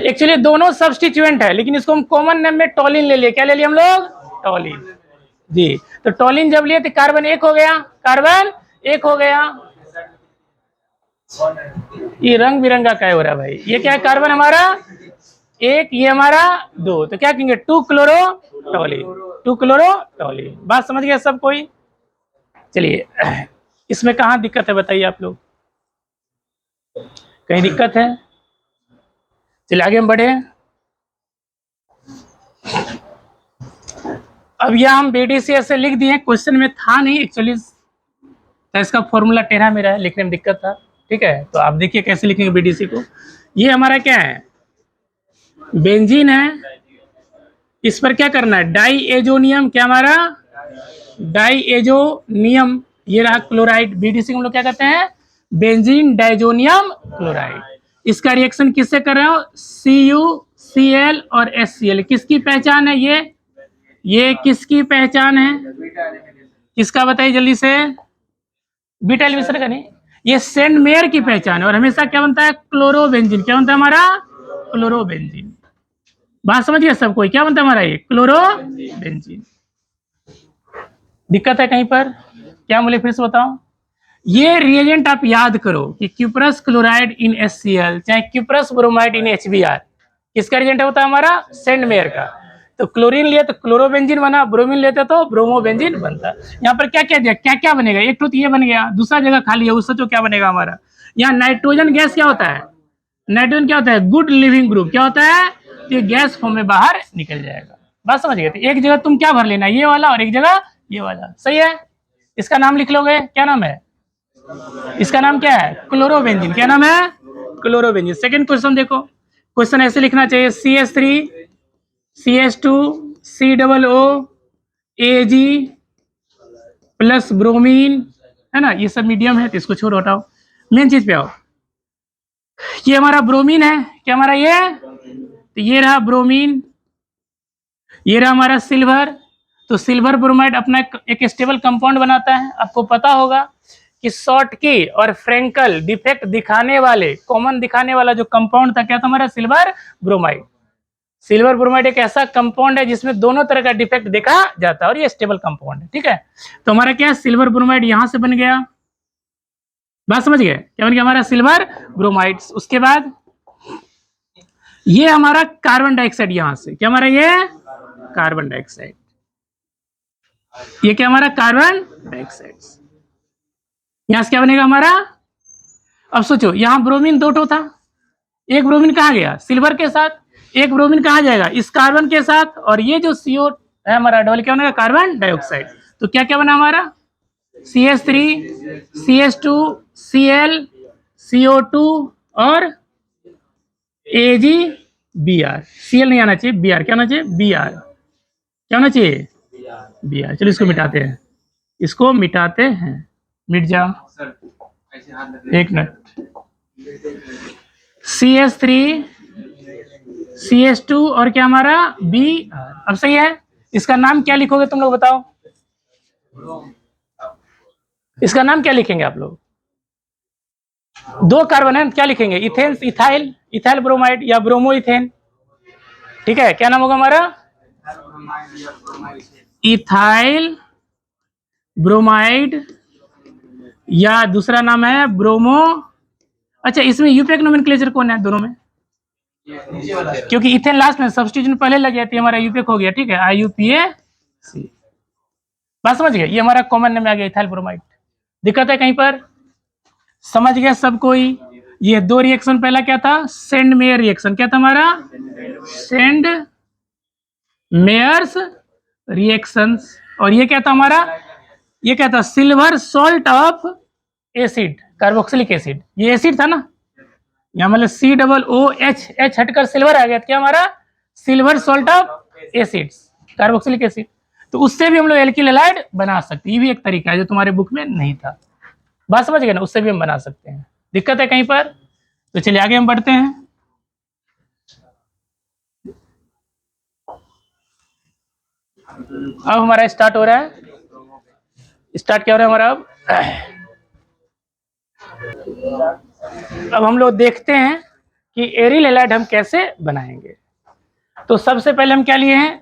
एक्चुअली दोनों सब्स्टिट्यूएंट है, लेकिन इसको हम कॉमन नेम में टोलिन ले लिए। क्या ले लिए हम लोग? टोलिन जी। तो टोलिन जब लिए तो कार्बन 1 हो गया, कार्बन 1 हो गया। ये रंग बिरंगा क्या हो रहा है भाई? ये क्या है? कार्बन हमारा 1, ये हमारा 2, तो क्या कहेंगे? 2 क्लोरो टोलिन, 2 क्लोरो टोलिन। बात समझ गया सब कोई? चलिए, इसमें कहाँ दिक्कत है बताइए आप लोग? कहीं दिक्कत है? चलिए आगे हम बढ़े। अब यह हम BDC ऐसे लिख दिए, क्वेश्चन में था नहीं एक्चुअली, तो इसका फॉर्मूला टेढ़ा मेरा है, लिखने में दिक्कत था। ठीक है, तो आप देखिए कैसे लिखेंगे BDC को। ये हमारा क्या है? बेंजीन है। इस पर क्या करना है? डाईएजोनियम, क्या हमारा? डाईएजोनियम। ये रहा क्लोराइड। BDC को हम लोग क्या कहते हैं? Benzene diazonium chloride. इसका रिएक्शन किससे कर रहे हो? CuCl और HCl। किसकी पहचान है ये किसकी पहचान है? किसका बताइए जल्दी से? बीटा एलिमिनेशन का नहीं, ये सेंट मेयर की पहचान है। और हमेशा क्या बनता है? क्लोरोबेंजीन। क्या बनता है हमारा? क्लोरोबेंजीन। बात समझिए सब कोई? क्या बनता है हमारा? ये क्लोरोबेंजीन। दिक्कत है कहीं पर? क्या बोले फिर से बताओ? ये रिएजेंट आप याद करो कि क्यूप्रस क्लोराइड इन HCl, चाहे क्यूप्रस ब्रोमाइड इन HBr, किसका रिएजेंट होता है हमारा? सेंट मेयर का। तो क्लोरीन लिए तो क्लोरोबेंजीन बना, ब्रोमीन लेते तो ब्रोमोबेंजीन बनता। यहाँ पर क्या क्या दिया? क्या क्या बनेगा? एक तो ये बन गया, दूसरा जगह खाली है, उससे तो क्या बनेगा हमारा? यहाँ नाइट्रोजन गैस क्या होता है? नाइट्रोजन क्या होता है? Good leaving group. क्या होता है? ये गैस फॉर्म में बाहर निकल जाएगा। बात समझ गए? तो एक जगह तुम क्या भर लेना, ये वाला, और एक जगह ये वाला। सही है? इसका नाम लिख लोगे। क्या नाम है इसका? नाम क्या है? क्लोरोबेंजीन। क्या नाम है? क्लोरोबेंजीन। सेकंड क्वेश्चन देखो, क्वेश्चन ऐसे लिखना चाहिए, CH3 CH2 COO Ag plus bromine, है ना? ये सब मीडियम है, तो इसको छोड़ो, हटाओ। मेन चीज पे आओ। ये हमारा ब्रोमीन है। क्या हमारा ये? तो ये रहा ब्रोमीन, ये रहा हमारा सिल्वर। तो सिल्वर ब्रोमाइड अपना एक स्टेबल कंपाउंड बनाता है। आपको पता होगा कि शॉर्टकी और फ्रेंकल डिफेक्ट दिखाने वाले, कॉमन दिखाने वाला जो कंपाउंड था, क्या था हमारा? Silver bromide. सिल्वर ब्रोमाइड एक ऐसा कंपाउंड है जिसमें दोनों तरह का डिफेक्ट देखा जाता है, और ये स्टेबल कंपाउंड है। ठीक है, तो हमारा क्या? सिल्वर ब्रोमाइड यहां से बन गया। बात समझ गए? क्या बन गया हमारा? Silver bromide. उसके बाद ये हमारा कार्बन डाइऑक्साइड, यहां से क्या हमारा? ये कार्बन डाइऑक्साइड। ये क्या हमारा? Carbon dioxide. यहां से क्या बनेगा हमारा? अब सोचो, यहां ब्रोमीन 2 ठो था, एक ब्रोमीन कहाँ गया? सिल्वर के साथ। एक ब्रोमीन कहाँ जाएगा? इस कार्बन के साथ। और ये जो CO है हमारा डबल, क्या बनेगा? Carbon dioxide. तो क्या क्या बना हमारा? CH3 CH2 Cl CO2 और AgBr। Cl नहीं आना चाहिए, Br क्या होना चाहिए? Br क्या होना चाहिए? Br। चलो इसको मिटाते हैं, इसको मिटाते हैं। मिट जाओ, एक मिनट। CH3 CH2 और क्या हमारा? Br। अब सही है? इसका नाम क्या लिखोगे तुम लोग बताओ? इसका नाम क्या लिखेंगे आप लोग? 2 कार्बन है, क्या लिखेंगे? इथेन, इथाइल, इथाइल ब्रोमाइड या ब्रोमो इथेन। ठीक है, क्या नाम होगा हमारा? इथाइल ब्रोमाइड, या दूसरा नाम है ब्रोमो। अच्छा, इसमें यूपीएक नोमेनक्लेचर कौन है दोनों में? क्योंकि इथेन लास्ट में सब्स्टिट्यूशन पहले लग जाती है, हमारा यूपीएक हो गया, ठीक है, IUPAC। बात समझ गए, ये हमारा कॉमन नेम आ गया इथाइल ब्रोमाइड। दिक्कत है कहीं पर? समझ गया सब कोई? ये दो रिएक्शन, पहला क्या था, सेंड मेयर रिएक्शन, क्या था हमारा, सेंड मेयर्स रिएक्शंस। और ये क्या था हमारा, ये क्या था, silver salt of acid, carboxylic acid, ये एसिड था ना, यहाँ मतलब COOH हटकर सिल्वर आ गया, क्या हमारा, silver salt of acid, carboxylic acid. तो उससे भी हम लोग एल्किल हैलाइड बना सकते हैं, ये भी एक तरीका है जो तुम्हारे बुक में नहीं था। बात समझ गए ना, उससे भी हम बना सकते हैं। दिक्कत है कहीं पर? तो चलिए आगे हम बढ़ते हैं। अब हमारा स्टार्ट हो रहा है, स्टार्ट क्या हो रहा है हमारा अब हम लोग देखते हैं कि एरिल हैलाइड हम कैसे बनाएंगे। तो सबसे पहले हम क्या लिए हैं,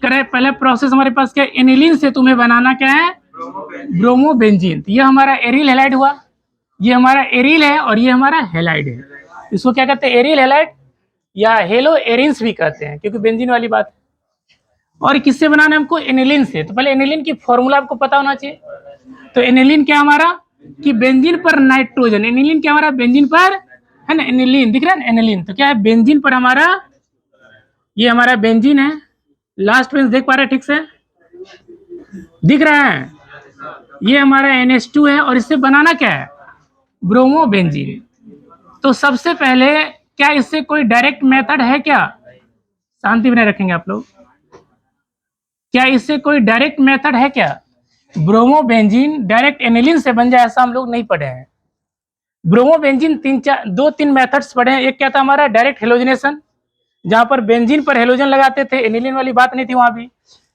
करें पहले प्रोसेस हमारे पास क्या, एनिलीन से तुम्हें बनाना क्या है, ब्रोमोबेंजीन। ये हमारा एरिल हैलाइड हुआ, ये हमारा एरिल है और ये हमारा हैलाइड है। इसको क्या कहते हैं, एरिल हैलाइड या हेलो एरिन्स भी कहते हैं, क्योंकि बेंजीन वाली बात है। और किससे बनाना है हमको, एनिलीन से। तो पहले एनिलीन की फॉर्मूला आपको पता होना चाहिए। तो एनिलीन क्या हमारा, कि बेंजीन पर नाइट्रोजन, एनिलीन क्या हमारा, बेंजीन पर है ना, एनिलीन दिख रहा है ना, एनिलीन तो क्या है, बेंजीन पर हमारा, ये हमारा बेंजीन है, लास्ट में देख पा रहे हैं ठीक से, दिख रहा है, ये हमारा NH2 है और इससे बनाना क्या है, ब्रोमोबेंजीन। तो सबसे पहले क्या इससे कोई डायरेक्ट मेथड है क्या, शांति बनाए रखेंगे आप लोग, क्या इससे कोई डायरेक्ट मेथड है क्या, ब्रोमोबेंजीन डायरेक्ट एनिलीन से बन जाए ऐसा हम लोग नहीं पढ़े हैं। ब्रोमोबेंजीन दो तीन मेथड्स पढ़े हैं। एक क्या था हमारा, डायरेक्ट हेलोजनेशन, जहां पर बेंजीन पर हेलोजन लगाते थे, एनिलीन वाली बात नहीं थी वहां भी।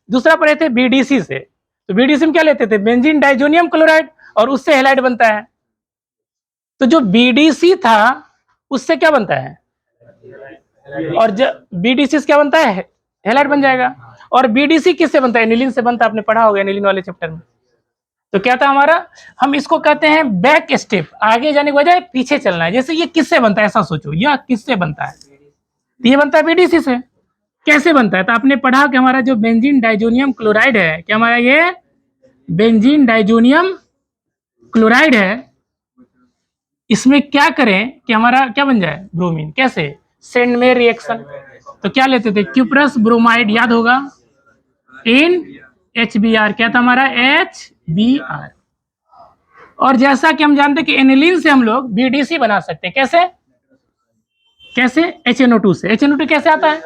दूसरा पढ़े थे BDC से, तो BDC में क्या लेते थे, बेंजीन डाइजोनियम क्लोराइड, और उससे हैलाइड बनता है। तो जो BDC था उससे क्या बनता है, और जब BDC से क्या बनता है, हैलाइड बन जाएगा। और BDC किससे बनता है, एनिलीन से बनता है, आपने पढ़ा होगा एनिलीन वाले चैप्टर में। तो क्या था हमारा, हम इसको कहते हैं बैक स्टेप, आगे जाने के बजाय पीछे चलना है। जैसे ये किससे बनता है, ऐसा सोचो, यह किससे बनता है, तो ये बनता है BDC से। कैसे बनता है, तो आपने पढ़ा कि हमारा जो बेंजीन डाइजोनियम क्लोराइड है, क्या हमारा ये बेंजीन डाइजोनियम क्लोराइड है, इसमें क्या करें कि हमारा क्या बन जाए, ब्रोमीन। कैसे, सेंड मेयर रिएक्शन। तो क्या लेते थे, क्यूप्रस ब्रोमाइड, याद होगा, इन HBr, क्या था हमारा, HBr। और जैसा कि हम जानते हैं कि एनिलीन से हम लोग BDC बना सकते हैं। कैसे, कैसे, HNO2 से। HNO2 कैसे आता है,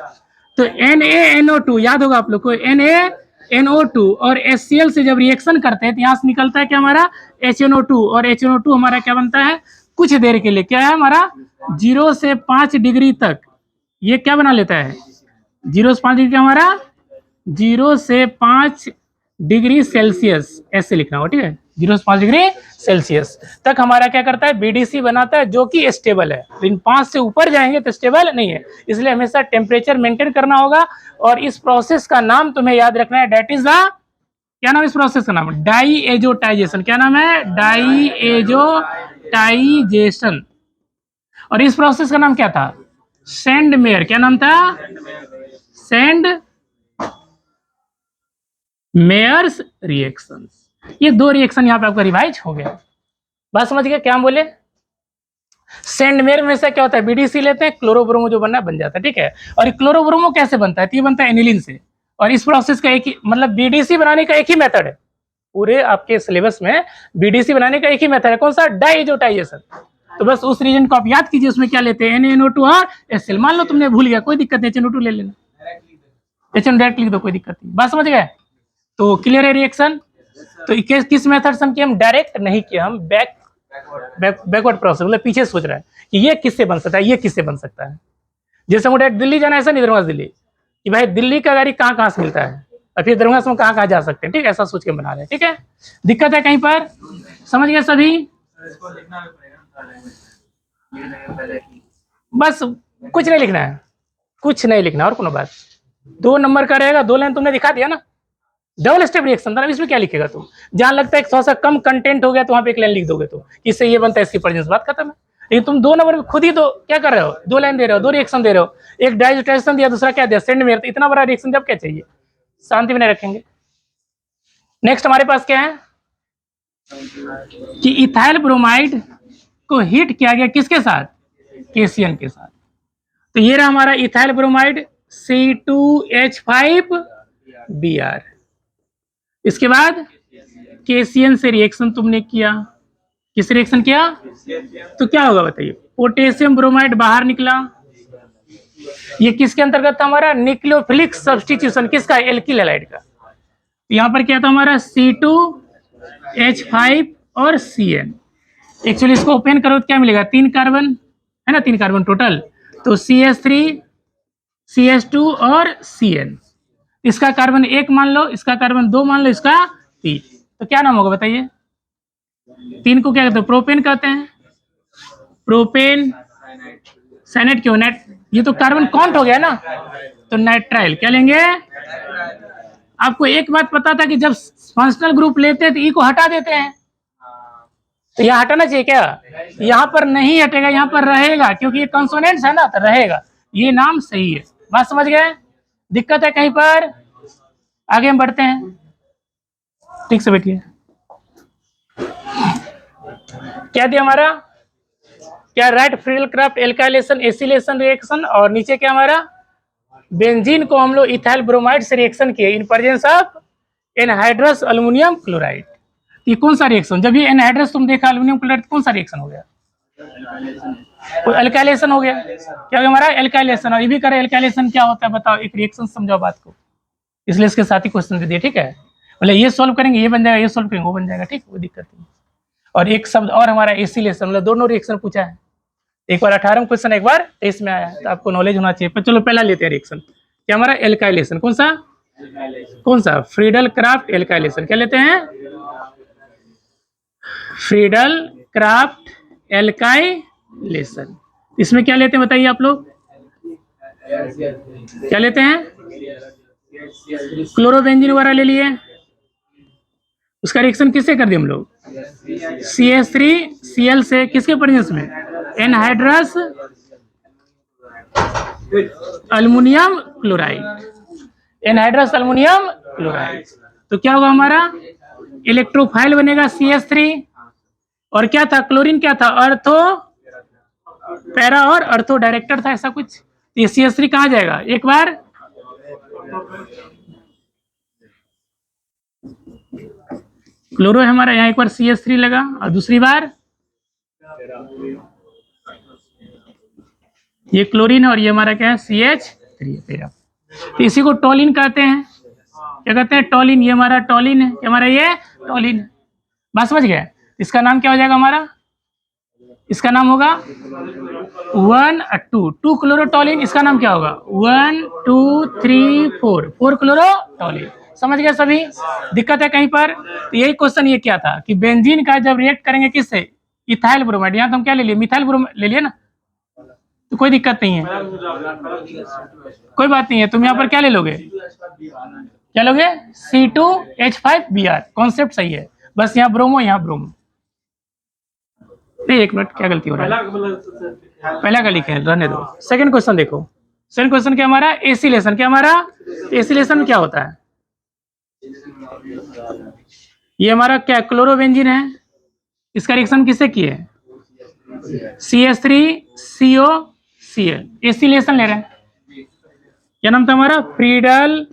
तो NaNO2, याद होगा आप लोग को, NaNO2 और HCl से जब रिएक्शन करते हैं तो यहाँ से निकलता है क्या हमारा, HNO2, और HNO2 हमारा क्या बनता है, कुछ देर के लिए क्या है हमारा, 0 से 5 डिग्री तक ये क्या बना लेता है, 0 से 5 डिग्री हमारा, 0 से 5 डिग्री सेल्सियस, ऐसे लिखना होगा, ठीक है, 0 से 5 डिग्री सेल्सियस तक हमारा क्या करता है, BDC बनाता है, जो कि स्टेबल है। लेकिन 5 से ऊपर जाएंगे तो स्टेबल नहीं है, इसलिए हमेशा टेम्परेचर मेंटेन करना होगा। और इस प्रोसेस का नाम तुम्हें याद रखना है, डेट इज द, क्या नाम इस प्रोसेस का नाम, डाईएजोटाइजेशन। क्या नाम है, डाईएजोटाइजेशन। और इस प्रोसेस का नाम क्या था, सेंड मेयर, क्या नाम था, सेंड मेयर्स रिएक्शंस। ये दो रिएक्शन यहाँ पे आपका रिवाइज हो गया। बात समझ गए क्या हम बोले, सेंड मेयर में से क्या होता है, BDC लेते हैं, क्लोरोब्रोमो जो बनना बन जाता है, ठीक है। और ये क्लोरोब्रोमो कैसे बनता है, तो ये बनता है एनिलीन से। और इस प्रोसेस का एक ही मतलब BDC बनाने का एक ही मेथड है, पूरे आपके सिलेबस में BDC बनाने का एक ही मेथड है, कौन सा, डाईएजोटाइजेशन। तो बस उस रीजन को आप याद कीजिए, उसमें क्या लेते हैं, NaNO2 और HCl। मान लो तुमने भूल गया, कोई दिक्कत नहीं, HNO2 ले लेना, HN डायरेक्ट लिख दो, कोई दिक्कत नहीं। बात समझ गए, तो क्लियर है रिएक्शन। तो किस मेथड से हम किया, हम डायरेक्ट नहीं किया, हम बैकवर्ड प्रोसेस, मतलब पीछे सोच रहा है कि ये किससे बन सकता है, ये किससे बन सकता है। जैसे मुझे दिल्ली जाना है, ऐसा नहीं दरभंगा दिल्ली, कि भाई दिल्ली का गाड़ी कहाँ से मिलता है, और फिर दरभंगा से कहाँ जा सकते हैं, ठीक है, ऐसा सोच के बना रहे हैं, ठीक है। दिक्कत है कहीं पर, समझ गए सभी। बस कुछ नहीं लिखना है, कुछ नहीं लिखना, और कोनो बात। 2 नंबर का रहेगा, 2 लाइन तुमने दिखा दिया ना, डबल स्टेप रिएक्शन था ना, इसमें क्या लिखेगा तुम, जहां लगता है थोड़ा सा कम कंटेंट हो गया तो वहां पे 1 लाइन लिख दोगे, तो इससे ये बनता है, इसकी प्रेजेंस, बात खत्म है। लेकिन तुम 2 नंबर में खुद ही तो क्या कर रहे हो, 2 लाइन दे रहे हो, 2 रिएक्शन दे रहे हो, एक डाइजेस्टेशन दिया, दूसरा क्या दिया, सेंड में। तो इतना बड़ा रिएक्शन जब क्या चाहिए, शांति में नहीं रखेंगे। नेक्स्ट हमारे पास क्या है कि इथाइल ब्रोमाइड को हीट किया गया किसके साथ, KCN के साथ। तो ये रहा हमारा इथाइल ब्रोमाइड C2H5Br। इसके बाद KCN से रिएक्शन तुमने किया, किस रिएक्शन किया, तो क्या होगा बताइए, पोटेशियम ब्रोमाइड बाहर निकला। ये किसके अंतर्गत था हमारा, न्यूक्लियोफिलिक सब्स्टिट्यूशन, किसका, एल्किल हैलाइड का। यहाँ पर क्या था हमारा C2H5 और CN। एक्चुअली इसको ओपन करो तो क्या मिलेगा, 3 कार्बन है ना, 3 कार्बन टोटल, तो CH3 CH2 और CN। इसका कार्बन 1 मान लो, इसका कार्बन 2 मान लो, इसका 3, तो क्या नाम होगा बताइए, 3 को क्या कहते हैं, प्रोपेन कहते हैं, प्रोपेन साइनाइड। क्यों नाइट, ये तो कार्बन काउंट हो गया ना, तो नाइट्राइल क्या लेंगे। आपको एक बात पता था कि जब फंक्शनल ग्रुप लेते हैं तो ई को हटा देते हैं, तो यहाँ हटाना चाहिए क्या, यहाँ पर नहीं हटेगा, यहाँ पर रहेगा, क्योंकि ये कंसोनेंट्स है ना, तो रहेगा, ये नाम सही है। बात समझ गए, दिक्कत है कहीं पर, आगे हम बढ़ते हैं, ठीक से बैठिए। क्या दिया हमारा, क्या write Friedel Crafts alkylation acylation reaction, और नीचे क्या हमारा, बेंजीन को हम लोग इथाइल ब्रोमाइड से रिएक्शन किए इन presence of anhydrous aluminium chloride. ये कौन सा रिएक्शन, जब ये एनहाइड्रस तुम देखा अल्युमिनियम क्लोराइड, कौन सा रिएक्शन हो गया, एल्काइलेशन हो गया। क्या हो गया हमारा, एल्काइलेशन। और ये भी करे, एल्काइलेशन क्या होता है बताओ, एक रिएक्शन समझाओ बात को, इसलिए इसके साथ ही क्वेश्चन दे दिए, ठीक है, बोले ये सॉल्व करेंगे ये बन जाएगा, ये सॉल्व करेंगे वो बन जाएगा, ठीक, वो दिक्कत नहीं। और एक शब्द और हमारा एसिलेशन, मतलब दोनों रिएक्शन पूछा है, एक बार 18 क्वेश्चन, एक बार 23 में आया है, तो आपको नॉलेज होना चाहिए। पर चलो पहला लेते हैं रिएक्शन, क्या हमारा एल्काइलेशन, कौन सा, कौन सा, फ्रीडल क्राफ्ट एल्काइलेशन, क्या लेते हैं, फ्रीडल क्राफ्ट एल्काइलेशन। इसमें क्या लेते हैं बताइए आप लोग, क्या लेते हैं, क्लोरोबेंजीन वगैरह ले लिए, उसका रिएक्शन किससे कर दिए हम लोग, CH3Cl से, किसके प्रेजेंस में, anhydrous aluminium chloride, anhydrous aluminium chloride. तो क्या होगा हमारा, इलेक्ट्रोफाइल बनेगा CH3, और क्या था, क्लोरीन क्या था, अर्थो पैरा और अर्थो डायरेक्टर था, ऐसा कुछ। ये CH3 कहाँ जाएगा, एक बार क्लोरो है हमारा, यहाँ एक बार CH3 लगा, और दूसरी बार ये क्लोरीन है, और ये हमारा क्या है, CH3 पैरा। तो इसी को टॉलिन कहते हैं, क्या कहते हैं, टॉलिन। ये हमारा टॉलिन है, हमारा ये टॉलिन है। बात समझ गया, इसका नाम क्या हो जाएगा हमारा, इसका नाम होगा 2 क्लोरोटॉलिन। इसका नाम क्या होगा, 1 2 3 4 क्लोरोटॉलिन। समझ गए सभी, दिक्कत है कहीं पर। तो यही क्वेश्चन ये क्या था कि बेंजीन का जब रिएक्ट करेंगे किससे, इथाइल ब्रोमाइड, यहाँ तो हम क्या ले लिए, मिथाइल ब्रोमाइड ले लिए ना, तो कोई दिक्कत नहीं है, कोई बात नहीं है। तुम यहाँ पर क्या ले लोगे, क्या लोगे, C2H5Br, कॉन्सेप्ट सही है, बस यहाँ ब्रोमो, यहाँ ब्रोमो। एक मिनट, क्या गलती हो रहा है, पहला का लिखे रहने दो। सेकंड क्वेश्चन देखो, सेकंड क्वेश्चन क्या हमारा, एसिलेशन। क्या हमारा एसिलेशन में क्या होता है, ये हमारा क्या क्लोरोबेंजीन है, इसका रिएक्शन किससे किए, CH3COCl, एसिलेशन ले रहे हैं। क्या नाम था हमारा, फ्रीडल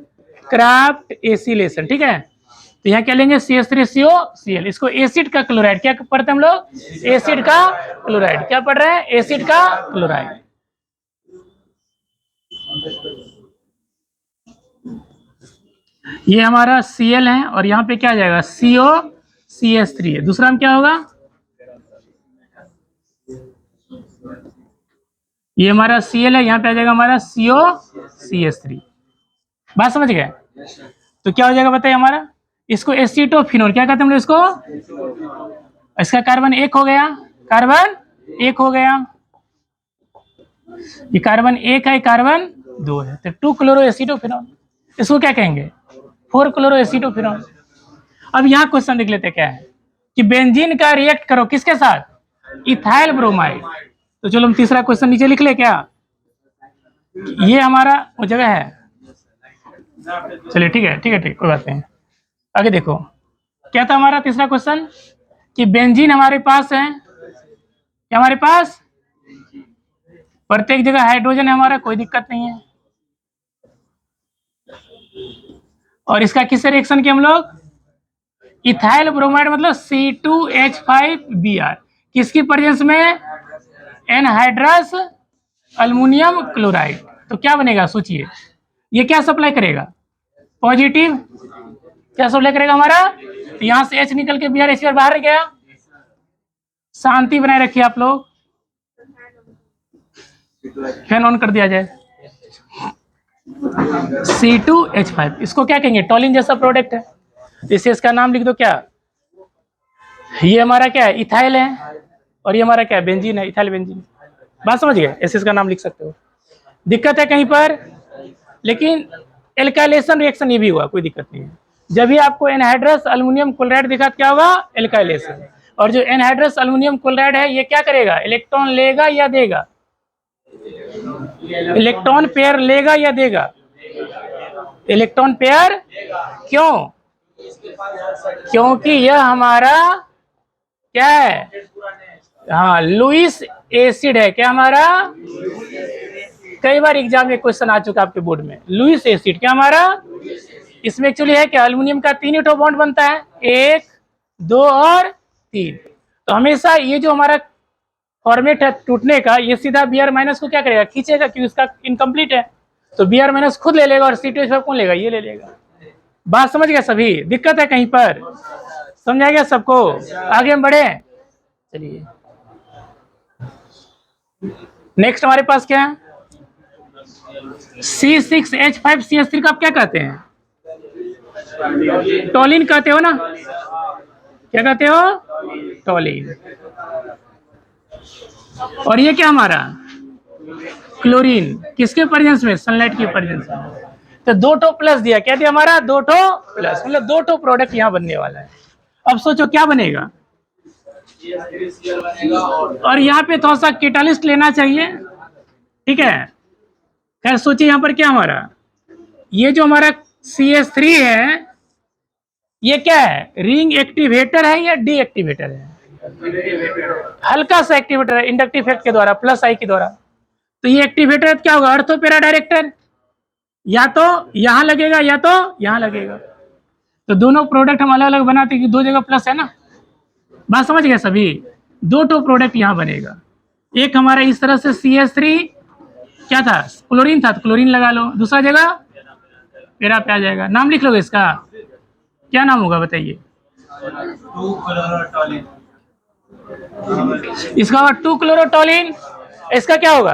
क्राफ्ट एसिलेशन, ठीक है। तो यहाँ क्या लेंगे, CH3COCl, इसको एसिड का क्लोराइड, क्या पढ़ते हैं हम लोग, एसिड का क्लोराइड। क्या पढ़ रहे हैं, एसिड का क्लोराइड। ये हमारा Cl है, और यहाँ पे क्या आ जाएगा, COCH3 है। दूसरा में क्या होगा, ये हमारा Cl है, यहाँ पे आ जाएगा हमारा COCH3। बात समझ गए, तो क्या हो जाएगा बताइए हमारा, इसको एसीटोफिनोल क्या कहते हैं हम लोग इसको, इसका कार्बन 1 हो गया, कार्बन 1 हो गया, ये कार्बन 1 है, कार्बन 2 है, तो 2 क्लोरो एसीटोफिनोल। इसको क्या कहेंगे, 4 क्लोरो एसीटोफिनोल। अब यहाँ क्वेश्चन देख लेते क्या है कि बेंजीन का रिएक्ट करो किसके साथ, इथाइल ब्रोमाइड, तो चलो हम तीसरा क्वेश्चन नीचे लिख ले क्या, ये हमारा वो जगह है। चलिए ठीक है ठीक है ठीक, कोई बात नहीं। आगे देखो क्या था हमारा तीसरा क्वेश्चन, कि बेंजीन हमारे पास है, क्या हमारे पास प्रत्येक जगह हाइड्रोजन है हमारा, कोई दिक्कत नहीं है। और इसका किससे रिएक्शन किया हम लोग, इथाइल ब्रोमाइड मतलब C2H5Br, किसकी प्रेजेंस में, एनहाइड्रस अल्युमिनियम क्लोराइड। तो क्या बनेगा सोचिए, ये क्या सप्लाई करेगा, पॉजिटिव, क्या सप्लाई करेगा हमारा, यहां से H निकल के Br बाहर गया। शांति बनाए रखिए आप लोग, फैन ऑन कर दिया जाए। C2H5 इसको क्या कहेंगे, टॉलिन जैसा प्रोडक्ट है, इसे इसका नाम लिख दो क्या, ये हमारा क्या है, इथाइल है, और ये हमारा क्या है, बेंजीन है, इथाइल बेंजीन। बात समझ गए, ऐसे इसका नाम लिख सकते हो। दिक्कत है कहीं पर, लेकिन एल्काइलेशन रिएक्शन ये भी हुआ, कोई दिक्कत नहीं है। जब भी आपको एनहाइड्रस अल्युमिनियम क्लोराइड दिखा क्या होगा, एल्काइलेशन। और जो एनहाइड्रस अल्युमिनियम क्लोराइड है ये क्या करेगा, इलेक्ट्रॉन लेगा या देगा, इलेक्ट्रॉन पेयर लेगा या देगा, इलेक्ट्रॉन पेयर। क्यों, क्योंकि यह हमारा क्या है, हाँ लुईस एसिड है, क्या हमारा, कई बार एग्जाम में क्वेश्चन आ चुका आपके बोर्ड में, लुईस एसिड क्या हमारा। इसमें एक्चुअली है क्या, अल्युमिनियम का 3 ही बॉन्ड बनता है, 1 2 और 3। तो हमेशा ये जो हमारा फॉर्मेट है टूटने का, ये सीधा Br- को क्या करेगा, खींचेगा, क्योंकि इसका इनकम्प्लीट है। तो Br- खुद ले लेगा, और C2H5 कौन लेगा, ये ले लेगा। बात समझ गया सभी, दिक्कत है कहीं पर, समझा गया सबको, आगे हम बढ़े। चलिए नेक्स्ट हमारे पास क्या है, C6H5CH3 का आप क्या कहते हैं, टॉलिन कहते हो ना, क्या कहते हो, टॉलिन। और ये क्या हमारा, क्लोरीन, किसके प्रेजेंस में, सनलाइट की प्रेजेंस में। तो 2 ठो प्लस दिया, क्या दिया हमारा, 2 ठो प्लस, मतलब 2 ठो प्रोडक्ट यहाँ बनने वाला है। अब सोचो क्या बनेगा, और यहाँ पे थोड़ा सा कैटालिस्ट लेना चाहिए, ठीक है। खैर सोचिए यहाँ पर क्या हमारा, ये जो हमारा CH3 है ये क्या है, रिंग एक्टिवेटर है या डीएक्टिवेटर है, हल्का सा एक्टिवेटर है, इंडक्टिव इफेक्ट के द्वारा, प्लस आई के द्वारा। तो ये एक्टिवेटर क्या होगा, अर्थो पैरा डायरेक्टर, या तो यहां लगेगा या तो यहां लगेगा। तो दोनों प्रोडक्ट हम अलग अलग बनाते हैं कि 2 जगह प्लस है ना, बात समझ गए सभी। 2 ठो प्रोडक्ट यहाँ बनेगा, एक हमारा इस तरह से CH3 क्या था, क्लोरीन था, तो क्लोरीन लगा लो, दूसरा जगह पेरा पे आ जाएगा। नाम लिख लोगे इसका, क्या नाम होगा बताइए, 2-क्लोरोटॉलिन। इसका होगा 2-क्लोरोटॉलिन, इसका क्या होगा,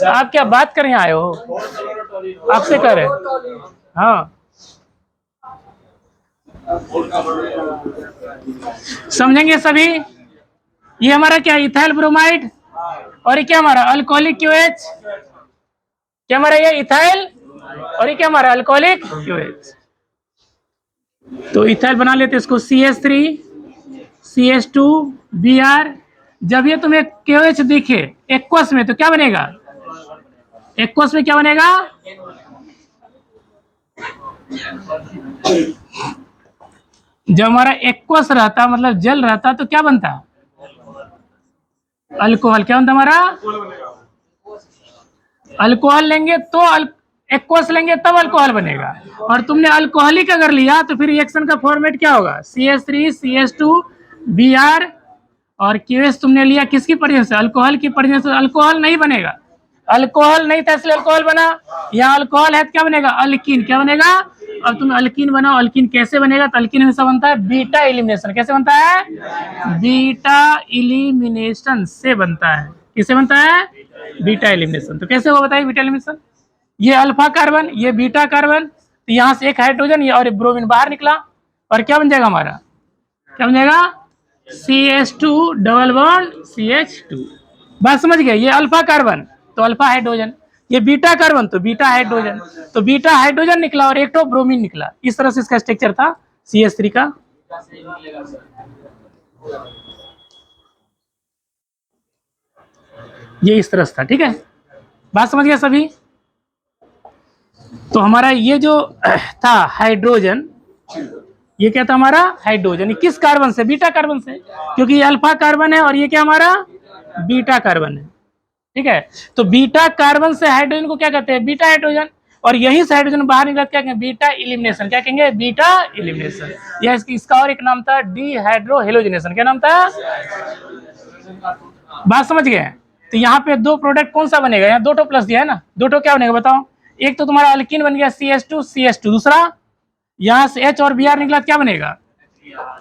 आप क्या बात कर रहे आए हो, आपसे कह रहे हैं, हाँ समझेंगे सभी। ये हमारा क्या, इथाइल ब्रोमाइड, और ये क्या हमारा अल्कोहलिक QH, क्या हमारा ये इथाइल, और ये क्या हमारा अल्कोहलिक QH। तो इथाइल बना लेते इसको, CH3 CH2 Br। जब ये तुम्हें KOH दिखे एक्वस में तो क्या बनेगा, एक्वस में क्या बनेगा, जब हमारा एक्वस रहता मतलब जल रहता तो क्या बनता, अल्कोहल, क्या बनता हमारा, अल्कोहल लेंगे तो एक्वस लेंगे तब अल्कोहल बनेगा। और तुमने अल्कोहलिक अगर लिया तो फिर रिएक्शन का फॉर्मेट क्या होगा, CH3 CH2 Br, और QH तुमने लिया किसकी प्रेजेंस से, अल्कोहल की प्रेजेंस से, अल्कोहल नहीं बनेगा, अल्कोहल नहीं था इसलिए अल्कोहल बना। यहाँ अल्कोहल है तो क्या बनेगा, अल्कीन, क्या बनेगा। अब तुम अल्कीन बनाओ, अल्कीन कैसे बनेगा, तो अल्कीन हमेशा बनता है बीटा एलिमिनेशन, कैसे बनता है, बीटा एलिमिनेशन से बनता है, किससे बनता है, बीटा एलिमिनेशन। तो कैसे होगा बताइए बीटा एलिमिनेशन, ये अल्फा कार्बन ये बीटा कार्बन, तो यहाँ से एक हाइड्रोजन ये और ब्रोमीन बाहर निकला, और क्या बन जाएगा हमारा, क्या बन जाएगा, CH2 डबल बॉन्ड CH2। बात समझ गए, ये अल्फा कार्बन तो अल्फा हाइड्रोजन, ये बीटा कार्बन तो बीटा हाइड्रोजन, तो बीटा हाइड्रोजन निकला और एक तो ब्रोमीन निकला। इस तरह से इसका स्ट्रक्चर था CH3 का। ये इस तरह से था, ठीक है, बात समझ गया सभी। तो हमारा ये जो था हाइड्रोजन, ये क्या था हमारा हाइड्रोजन, ये किस कार्बन से, बीटा कार्बन से, क्योंकि ये अल्फा कार्बन है और ये क्या हमारा बीटा कार्बन है, ठीक है। तो बीटा कार्बन से हाइड्रोजन को क्या कहते हैं, बीटा हाइड्रोजन, और यहीं से हाइड्रोजन बाहर निकला क्या कहेंगे, बीटा इलिमिनेशन, क्या कहेंगे, बीटा इलिमिनेशन। या इसका और एक नाम था डीहाइड्रोहेलोजिनेशन, क्या नाम था, बात समझ गए। तो यहाँ पे दो प्रोडक्ट कौन सा बनेगा, यहाँ दो टो प्लस दिया है ना, दो टो क्या बनेगा बताओ, एक तो तुम्हारा अल्कीन बन गया CH2, दूसरा यहाँ से H और Br निकला, क्या बनेगा,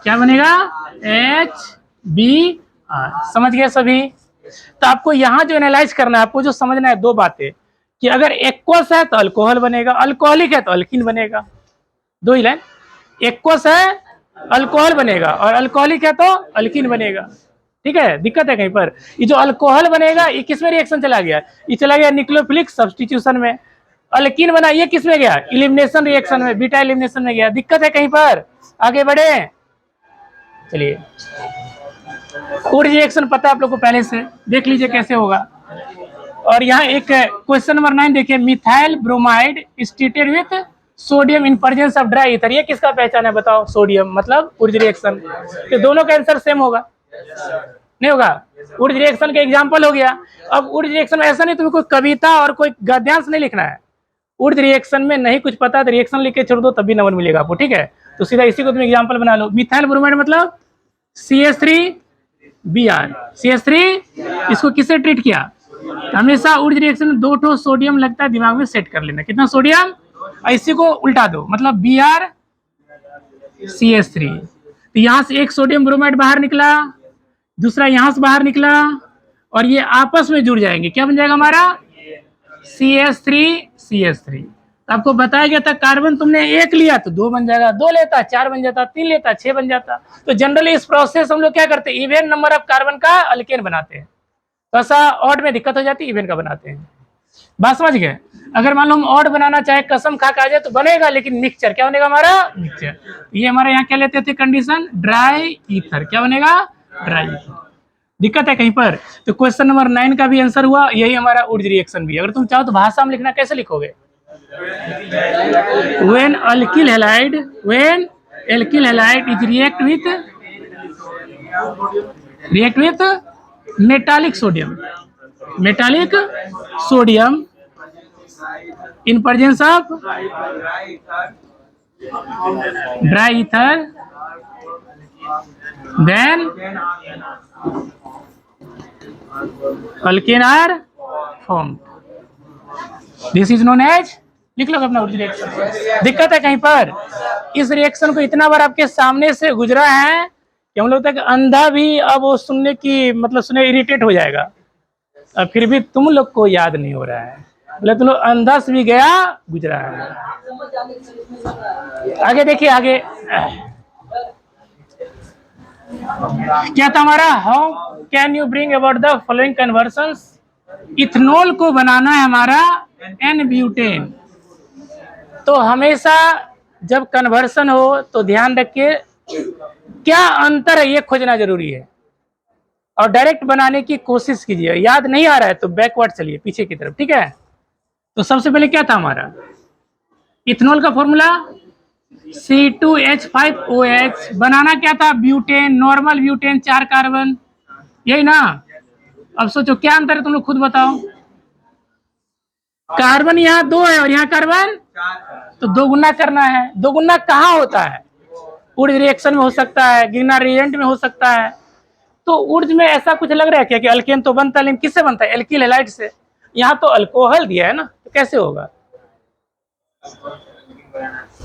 क्या बनेगा, HBr। समझ गए सभी। तो आपको यहाँ जो एनालाइज करना है, आपको जो समझना है दो बातें, कि अगर एक्वस है तो अल्कोहल बनेगा, अल्कोहलिक है तो अल्कीन बनेगा, दो ही लाइन, एक्वस है अल्कोहल बनेगा और अल्कोहलिक है तो अल्कीन बनेगा, ठीक है। दिक्कत है कहीं पर, ये जो अल्कोहल बनेगा ये किस में रिएक्शन चला गया, ये चला गया न्यूक्लियोफिलिक सब्स्टिट्यूशन में, अल्कीन बना ये किस में गया, इलिमिनेशन रिएक्शन में, बीटा इलिमिनेशन में गया। दिक्कत है कहीं पर, आगे बढ़े, चलिए। कोड रिएक्शन पता है आप लोग को पहले से, देख लीजिए कैसे होगा। और यहाँ एक क्वेश्चन नंबर 9 देखिए, methyl bromide treated with sodium in presence of dry ether, ये किसका पहचान है बताओ, सोडियम, मतलब उर्ज रिएक्शन। तो दोनों का आंसर सेम होगा, नहीं होगा, उर्ज रिएक्शन का एग्जांपल हो गया। अब उर्ज रिएक्शन में ऐसा नहीं तुम्हें कोई कविता और कोई गद्यांश नहीं लिखना है, उर्ज रिएक्शन में नहीं कुछ पता तो रिएक्शन लिख के छोड़ दो, तब भी नंबर मिलेगा आपको, ठीक है। तो सीधा इसी को तुम एग्जांपल बना लो, मिथाइल ब्रोमाइड मतलब CH3Br, CH3, इसको किससे ट्रीट किया, हमेशा उर्ज रिएक्शन में दो ठो सोडियम लगता है, दिमाग में सेट कर लेना, कितना सोडियम, इसी को उल्टा दो, मतलब Br CH3। तो यहाँ से एक सोडियम ब्रोमाइड बाहर निकला, दूसरा यहाँ से बाहर निकला, और ये आपस में जुड़ जाएंगे, क्या बन जाएगा हमारा CH3। तो आपको बताया गया था कार्बन तुमने एक लिया तो दो बन जाएगा, दो लेता 4 बन जाता, 3 लेता 6 बन जाता। तो जनरली इस प्रोसेस हम लोग क्या करते हैं, इवन नंबर ऑफ कार्बन का अल्केन बनाते हैं, तो ऐसा ऑड में दिक्कत हो जाती है, इवन का बनाते हैं, बात समझ गए। अगर मान लो हम ऑड बनाना चाहे, कसम खा के आ जाए तो बनेगा, लेकिन मिक्सचर क्या बनेगा हमारा, मिक्सचर। ये हमारे यहाँ क्या लेते थे कंडीशन, ड्राई ईथर, क्या बनेगा, ड्राई ईथर। दिक्कत है कहीं पर। तो क्वेश्चन नंबर 9 का भी आंसर हुआ, यही हमारा उर्ज रिएक्शन भी। अगर तुम चाहो तो भाषा में लिखना, कैसे लिखोगे, when alkyl halide is react with metallic sodium in presence of dry ether, then alkane are formed. This is known as, लिख लो अपना उर्ज रिएक्शन। दिक्कत है कहीं पर, इस रिएक्शन को इतना बार आपके सामने से गुजरा है कि हम लोग तक अंधा भी अब वो सुनने की, मतलब सुनने इरिटेट हो जाएगा, और फिर भी तुम लोग को याद नहीं हो रहा है, बोले तुम लोग अंधा से भी गया गुजरा है। आगे देखिए, आगे क्या था हमारा, how can you bring about the following conversions. Ethanol को बनाना है हमारा N-ब्यूटेन। तो हमेशा जब कन्वर्सन हो तो ध्यान रखिए क्या अंतर है, ये खोजना जरूरी है, और डायरेक्ट बनाने की कोशिश कीजिए। याद नहीं आ रहा है तो बैकवर्ड चलिए, पीछे की तरफ, ठीक है। तो सबसे पहले क्या था हमारा इथेनॉल का फॉर्मूला, C2H5OH, बनाना क्या था, ब्यूटेन, नॉर्मल ब्यूटेन 4 कार्बन, यही ना। अब सोचो क्या अंतर है, तुम लोग खुद बताओ। कार्बन यहाँ 2 है और यहाँ कार्बन, तो 2 गुना करना है। 2 गुना कहाँ होता है, उर्ज रिएक्शन में हो सकता है, गिरनार रिएजेंट में हो सकता है। तो उर्ज में ऐसा कुछ लग रहा है क्या कि अल्केन तो बनता है, लेकिन किससे बनता है, एल्किल हैलाइड से। यहाँ तो अल्कोहल दिया है ना, तो कैसे होगा,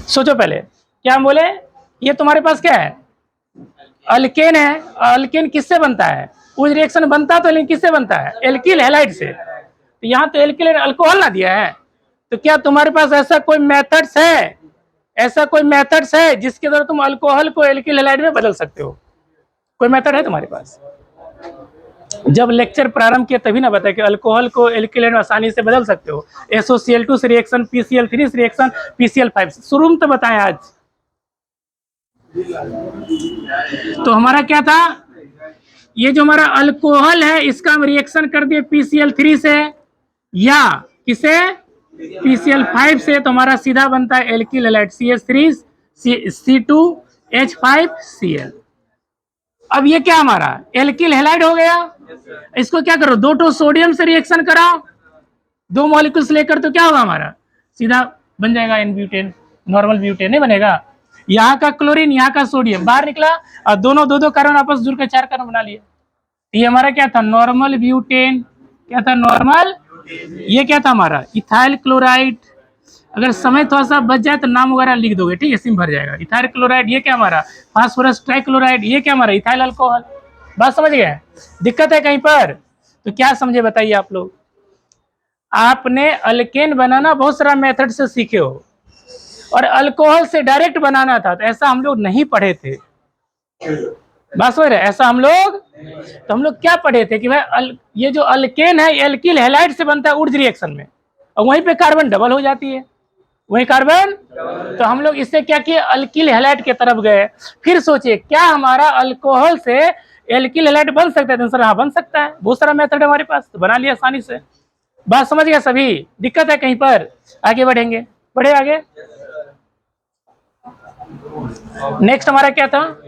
सोचो पहले। क्या हम बोले, ये तुम्हारे पास क्या है, अल्केन है, अल्केन किससे बनता है, उर्ज रिएक्शन बनता तो, लेकिन किससे बनता है, एल्किल हैलाइड से। तो यहाँ तो एल्किल अल्कोहल ना दिया है, तो क्या तुम्हारे पास ऐसा कोई मेथड्स है, ऐसा कोई मेथड्स है जिसके द्वारा तुम अल्कोहल को एल्किल हैलाइड में बदल सकते हो, कोई मेथड है तुम्हारे पास। जब लेक्चर प्रारंभ किया तभी ना बताया कि अल्कोहल को एल्किल हैलाइड में आसानी से बदल सकते हो, SOCl2 से रिएक्शन, PCl3 से रिएक्शन, PCl5 से। शुरू में तो बताएं आज। तो हमारा क्या था, ये जो हमारा अल्कोहल है इसका हम रिएक्शन कर दिए PCl3 से या किसे PCl5 से, तो हमारा सीधा बनता है एल्किल हैलाइड CH3C2H5Cl। अब ये क्या हमारा एल्किल हैलाइड हो गया। इसको क्या करो, 2 सोडियम से रिएक्शन कराओ 2 मॉलिक्यूल्स लेकर, तो क्या होगा हमारा सीधा बन जाएगा N-ब्यूटेन, नॉर्मल ब्यूटेन नहीं बनेगा। यहाँ का क्लोरीन यहाँ का सोडियम बाहर निकला और दोनों 2 कार्बन आपस जुड़ कर 4 कार्बन बना लिए। ये हमारा क्या था नॉर्मल ब्यूटेन, क्या था नॉर्मल, ये क्या था हमारा इथाइल क्लोराइड। अगर समय थोड़ा सा बच जाए तो नाम वगैरह लिख दोगे, ठीक है, सिम भर जाएगा। इथाइल क्लोराइड ये क्या हमारा फास्फोरस ट्राइक्लोराइड, ये क्या हमारा इथाइल अल्कोहल। बात समझ गए, दिक्कत है कहीं पर तो क्या समझे बताइए आप लोग। आपने अल्केन बनाना बहुत सारा मेथड से सीखे हो और अल्कोहल से डायरेक्ट बनाना था, तो ऐसा हम लोग नहीं पढ़े थे। बात समझ रहे, ऐसा हम लोग, तो हम लोग क्या पढ़े थे कि भाई ये जो अल्केन है एल्किल हैलाइड से बनता है ऊर्ज रिएक्शन में, और वहीं पे कार्बन डबल हो जाती है, वही कार्बन। तो हम लोग इससे क्या किए अल्किल हैलाइड की तरफ गए। फिर सोचिए क्या हमारा अल्कोहल से एल्किल हैलाइड बन सकता है, तो सर हाँ बन सकता है, बहुत सारा मेथड है हमारे पास, तो बना लिया आसानी से। बात समझ गया सभी, दिक्कत है कहीं पर, आगे बढ़ेंगे, बढ़े आगे। नेक्स्ट हमारा क्या था,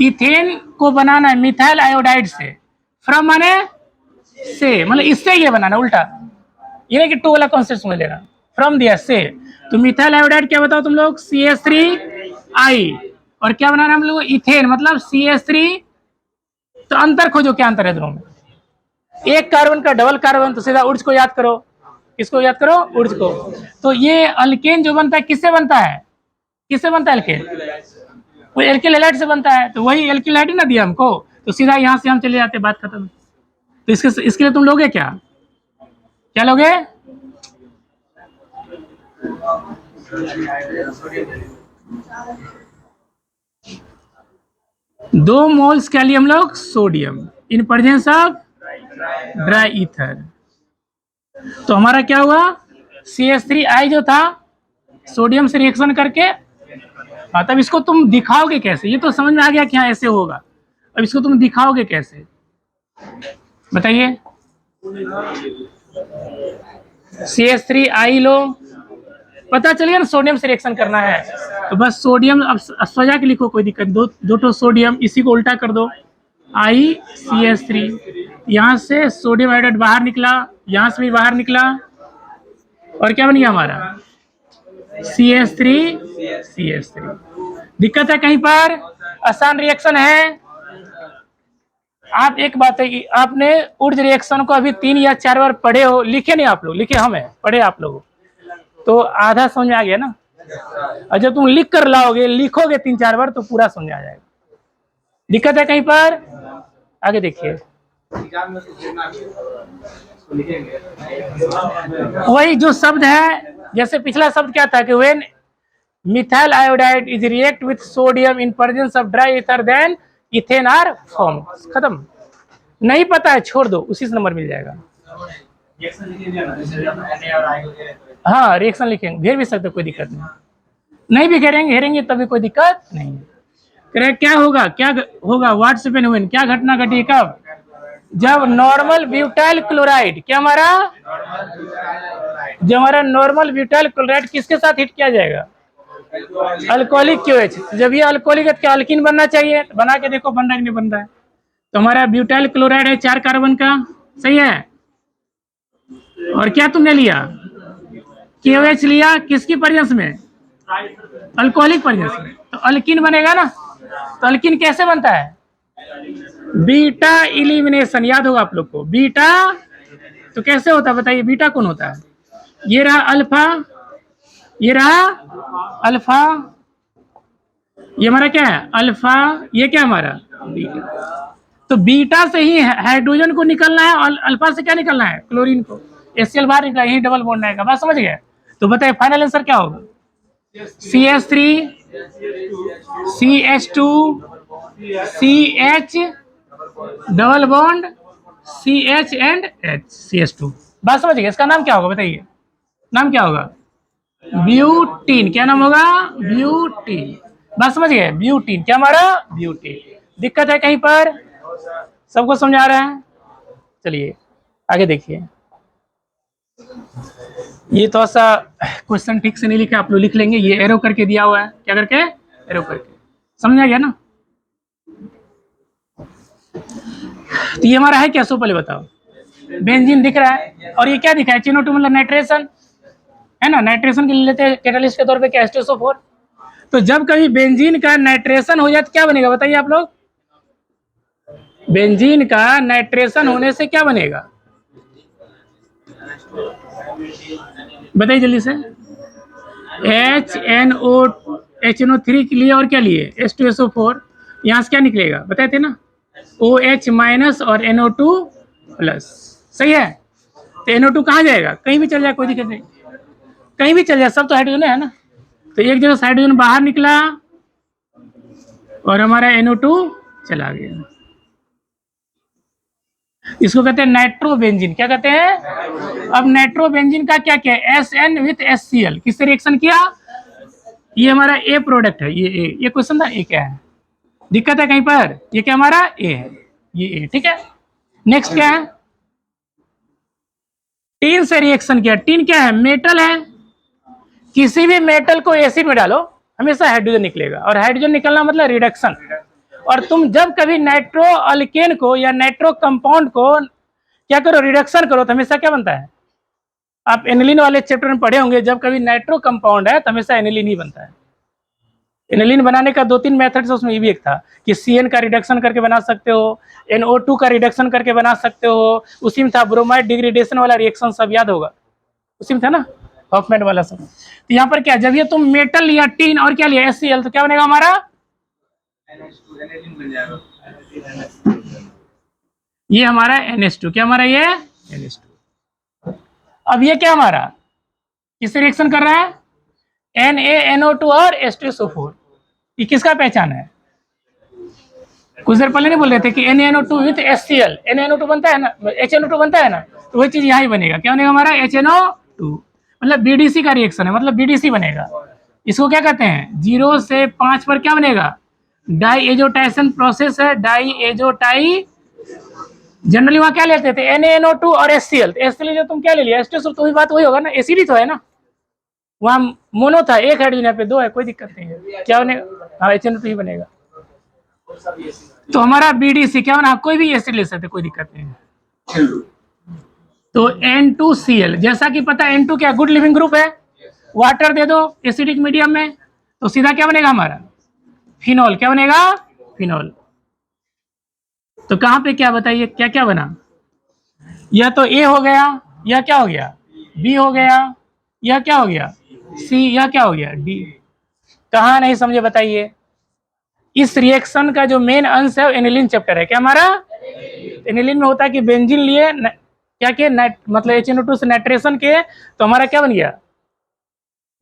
इथेन को बनाना है मिथाइल आयोडाइड से, फ्रॉम माने से, मतलब इससे ये बनाना उल्टा, ये नहीं कि टू वाला कॉन्सेप्ट समझ लेना, फ्रॉम दिया से। तो मिथाइल आयोडाइड क्या बताओ तुम लोग CH3I, और क्या बनाना हम लोग इथेन मतलब CH3। तो अंतर खोजो क्या अंतर है दोनों में, एक कार्बन का डबल कार्बन, तो सीधा ऊर्ज को याद करो, किसको याद करो ऊर्ज को। तो ये अल्केन जो बनता है किससे बनता है, किससे बनता है अल्केन, वो एल्किल हैलाइड से बनता है, तो वही एल्किल हैलाइड ना दिया हमको, तो सीधा यहाँ से हम चले जाते, बात खत्म। तो इसके लिए तुम लोगे क्या, क्या लोगे, दो मोल्स क्या लिए हम लोग sodium in presence of dry ether. तो हमारा क्या हुआ CH3I जो था सोडियम से रिएक्शन करके, हाँ तब इसको तुम दिखाओगे कैसे, ये तो समझ में आ गया कि हाँ ऐसे होगा, अब इसको तुम दिखाओगे कैसे बताइए। CH3I लो, पता चलिए ना सोडियम से रिएक्शन करना है, तो बस सोडियम अब सजा के लिखो, कोई दिक्कत, दो सोडियम, इसी को उल्टा कर दो ICH3, यहाँ से सोडियम आयोडाइड बाहर निकला, यहाँ से भी बाहर निकला, और क्या बन गया हमारा CH3। दिक्कत है कहीं पर, आसान रिएक्शन है। आप एक बात है कि आपने ऊर्ज रिएक्शन को अभी 3 या 4 बार पढ़े हो, लिखे नहीं आप लोग, लिखे हमें पढ़े आप लोग, तो आधा समझ में आ गया ना। और जब तुम लिख कर लाओगे, लिखोगे 3-4 बार तो पूरा समझ आ जाएगा। दिक्कत है कहीं पर, आगे देखिए। वही जो शब्द है, जैसे पिछला शब्द क्या था कि when methyl iodide is react with sodium in presence of dry ether then ethane are form, खत्म। नहीं पता है छोड़ दो, उसी से नंबर मिल जाएगा। हाँ रिएक्शन लिखेंगे, घेर भी सकते, कोई दिक्कत नहीं, नहीं भी घेरेंगे तभी कोई दिक्कत नहीं। क्या होगा, क्या होगा, व्हाट्स हैपेन व्हेन, क्या घटना घटी कब, जब नॉर्मल ब्यूटाइल क्लोराइड, क्या हमारा जो हमारा नॉर्मल ब्यूटाइल क्लोराइड किसके साथ हिट किया जाएगा अल्कोहलिक QH। जब ये अल्कोहलिक है क्या अल्कीन बनना चाहिए, बना के देखो बन रहा है कि नहीं बन रहा है। तो हमारा ब्यूटाइल क्लोराइड है 4 कार्बन का, सही है, और क्या तुमने लिया KOH लिया, किसकी प्रेजेंस में अल्कोहलिक प्रेजेंस में, तो अल्कीन बनेगा ना। तो अल्कीन कैसे बनता है बीटा इलिमिनेशन, याद होगा आप लोग को बीटा, तो कैसे होता है बताइए, बीटा कौन होता है, ये रहा अल्फा, ये रहा अल्फा, ये हमारा क्या है अल्फा, ये क्या हमारा बीटा। तो बीटा से ही हाइड्रोजन को निकलना है और अल्फा से क्या निकलना है क्लोरीन को, HCl बाहर निकला, यही डबल बॉन्ड आएगा। बात समझ गए, तो बताइए फाइनल आंसर क्या होगा CH3 CH2 CH double bond CH and H, CH2। बात समझ गए, इसका नाम क्या होगा बताइए, नाम क्या होगा ब्यूटीन, क्या नाम होगा ब्यूटीन। बात समझ गए, ब्यूटीन क्या हमारा ब्यूटीन। दिक्कत है कहीं पर, सबको समझ आ रहा है? चलिए आगे देखिए। ये थोड़ा सा क्वेश्चन ठीक से नहीं लिखा, आप लोग लिख लेंगे। ये एरो करके दिया हुआ है, क्या करके? एरो करके। समझ आ गया ना? तो ये हमारा है क्या, सो पहले बताओ। बेंजीन दिख रहा है, और ये क्या दिखा है? CO2 मतलब नाइट्रेशन है ना। नाइट्रेशन के लिए लेते हैं कैटालिस्ट के तौर पे क्या? H2SO4। तो जब कभी बेंजीन का नाइट्रेशन हो जाए तो क्या बनेगा, बताइए आप लोग। बेंजीन का नाइट्रेशन होने से क्या बनेगा, बताइए जल्दी से। HNO3 के लिए और क्या लिए? H2SO4। यहाँ से क्या निकलेगा बताए थे ना, OH माइनस और NO2 प्लस। सही है? तो NO2 कहाँ जाएगा? कहीं भी चल जाए, कोई दिक्कत नहीं, कहीं भी चल जाए, सब तो हाइड्रोजन है ना। तो एक जगह से हाइड्रोजन बाहर निकला और हमारा NO2 चला गया। इसको कहते हैं नाइट्रोबेंजीन। क्या कहते हैं? अब नाइट्रोबेंजीन का क्या क्या है? SN विथ HCl किससे रिएक्शन किया? ये हमारा ए प्रोडक्ट है, ये क्वेश्चन था। ए क्या है, दिक्कत है कहीं पर? ये क्या हमारा ए है, ये ए, ठीक है। नेक्स्ट क्या है? टीन से रिएक्शन किया। टीन क्या है? मेटल है। किसी भी मेटल को एसिड में डालो, हमेशा हाइड्रोजन निकलेगा, और हाइड्रोजन निकलना मतलब रिडक्शन। और तुम जब कभी नाइट्रो अल्केन को या नाइट्रो कंपाउंड को क्या करो, रिडक्शन करो, तो हमेशा क्या बनता है? आप एनिलीन वाले चैप्टर में पढ़े होंगे, जब कभी नाइट्रो कंपाउंड है तो हमेशा एनिलीन ही बनता है। एनिलीन बनाने का 2-3 मेथड्स, उसमें ये भी एक था कि CN का रिडक्शन करके बना सकते हो, NO2 का रिडक्शन करके बना सकते हो। उसी में था ब्रोमाइड डिग्रेडेशन वाला रिएक्शन, सब याद होगा, उसी में था ना, हॉफमैन वाला सब। तो यहाँ पर क्या, जब ये तुम मेटल लिया टीन और क्या लिया HCl, तो क्या बनेगा हमारा? ये हमारा NH2। क्या हमारा ये? NH2। अब ये क्या हमारा किससे रिएक्शन कर रहा है? NaNO2 और H2SO4। ये किसका पहचान है? कुछ देर पहले नहीं बोल रहे थे कि NaNO2 विथ HCl, NaNO2 बनता है ना, HNO2 बनता है ना, तो वही चीज यहाँ ही बनेगा। क्या बनेगा हमारा? HNO2। मतलब BDC का रिएक्शन है, मतलब BDC बनेगा। इसको क्या कहते हैं? 0 से 5 पर क्या बनेगा? डाईएजोटाइसन प्रोसेस है, डाईएजोटाई। जनरली वहाँ क्या लेते थे? NaNO2 और HCl। तो HCl जो तुम क्या ले लिया? H2SO, तो बात वही होगा ना, एसिड ही तो है ना। वहाँ मोनो था, एक हाइड्रोजन, यहाँ पे 2 है, कोई दिक्कत नहीं है। क्या बनेगा? हाँ, HNO2 ही बनेगा। तो हमारा BDC क्या बना? कोई भी एसिड ले सकते, कोई दिक्कत नहीं है। तो N2Cl, जैसा कि पता है N2 क्या गुड लिविंग ग्रुप है। वाटर दे दो एसिडिक मीडियम में, तो सीधा क्या बनेगा हमारा? फिनॉल। क्या बनेगा? फिनॉल। तो कहाँ पे क्या बताइए, क्या क्या बना? यह तो A हो गया, यह क्या हो गया? B हो गया, यह क्या हो गया? C, यह क्या हो गया? D। कहाँ नहीं समझे बताइए? इस रिएक्शन का जो मेन अंश है एनिलीन चैप्टर है। क्या हमारा? एनिलीन में होता है कि बेंजीन लिए क्या किए, मतलब HNO2 से नाइट्रेशन किए, तो हमारा क्या बन गया?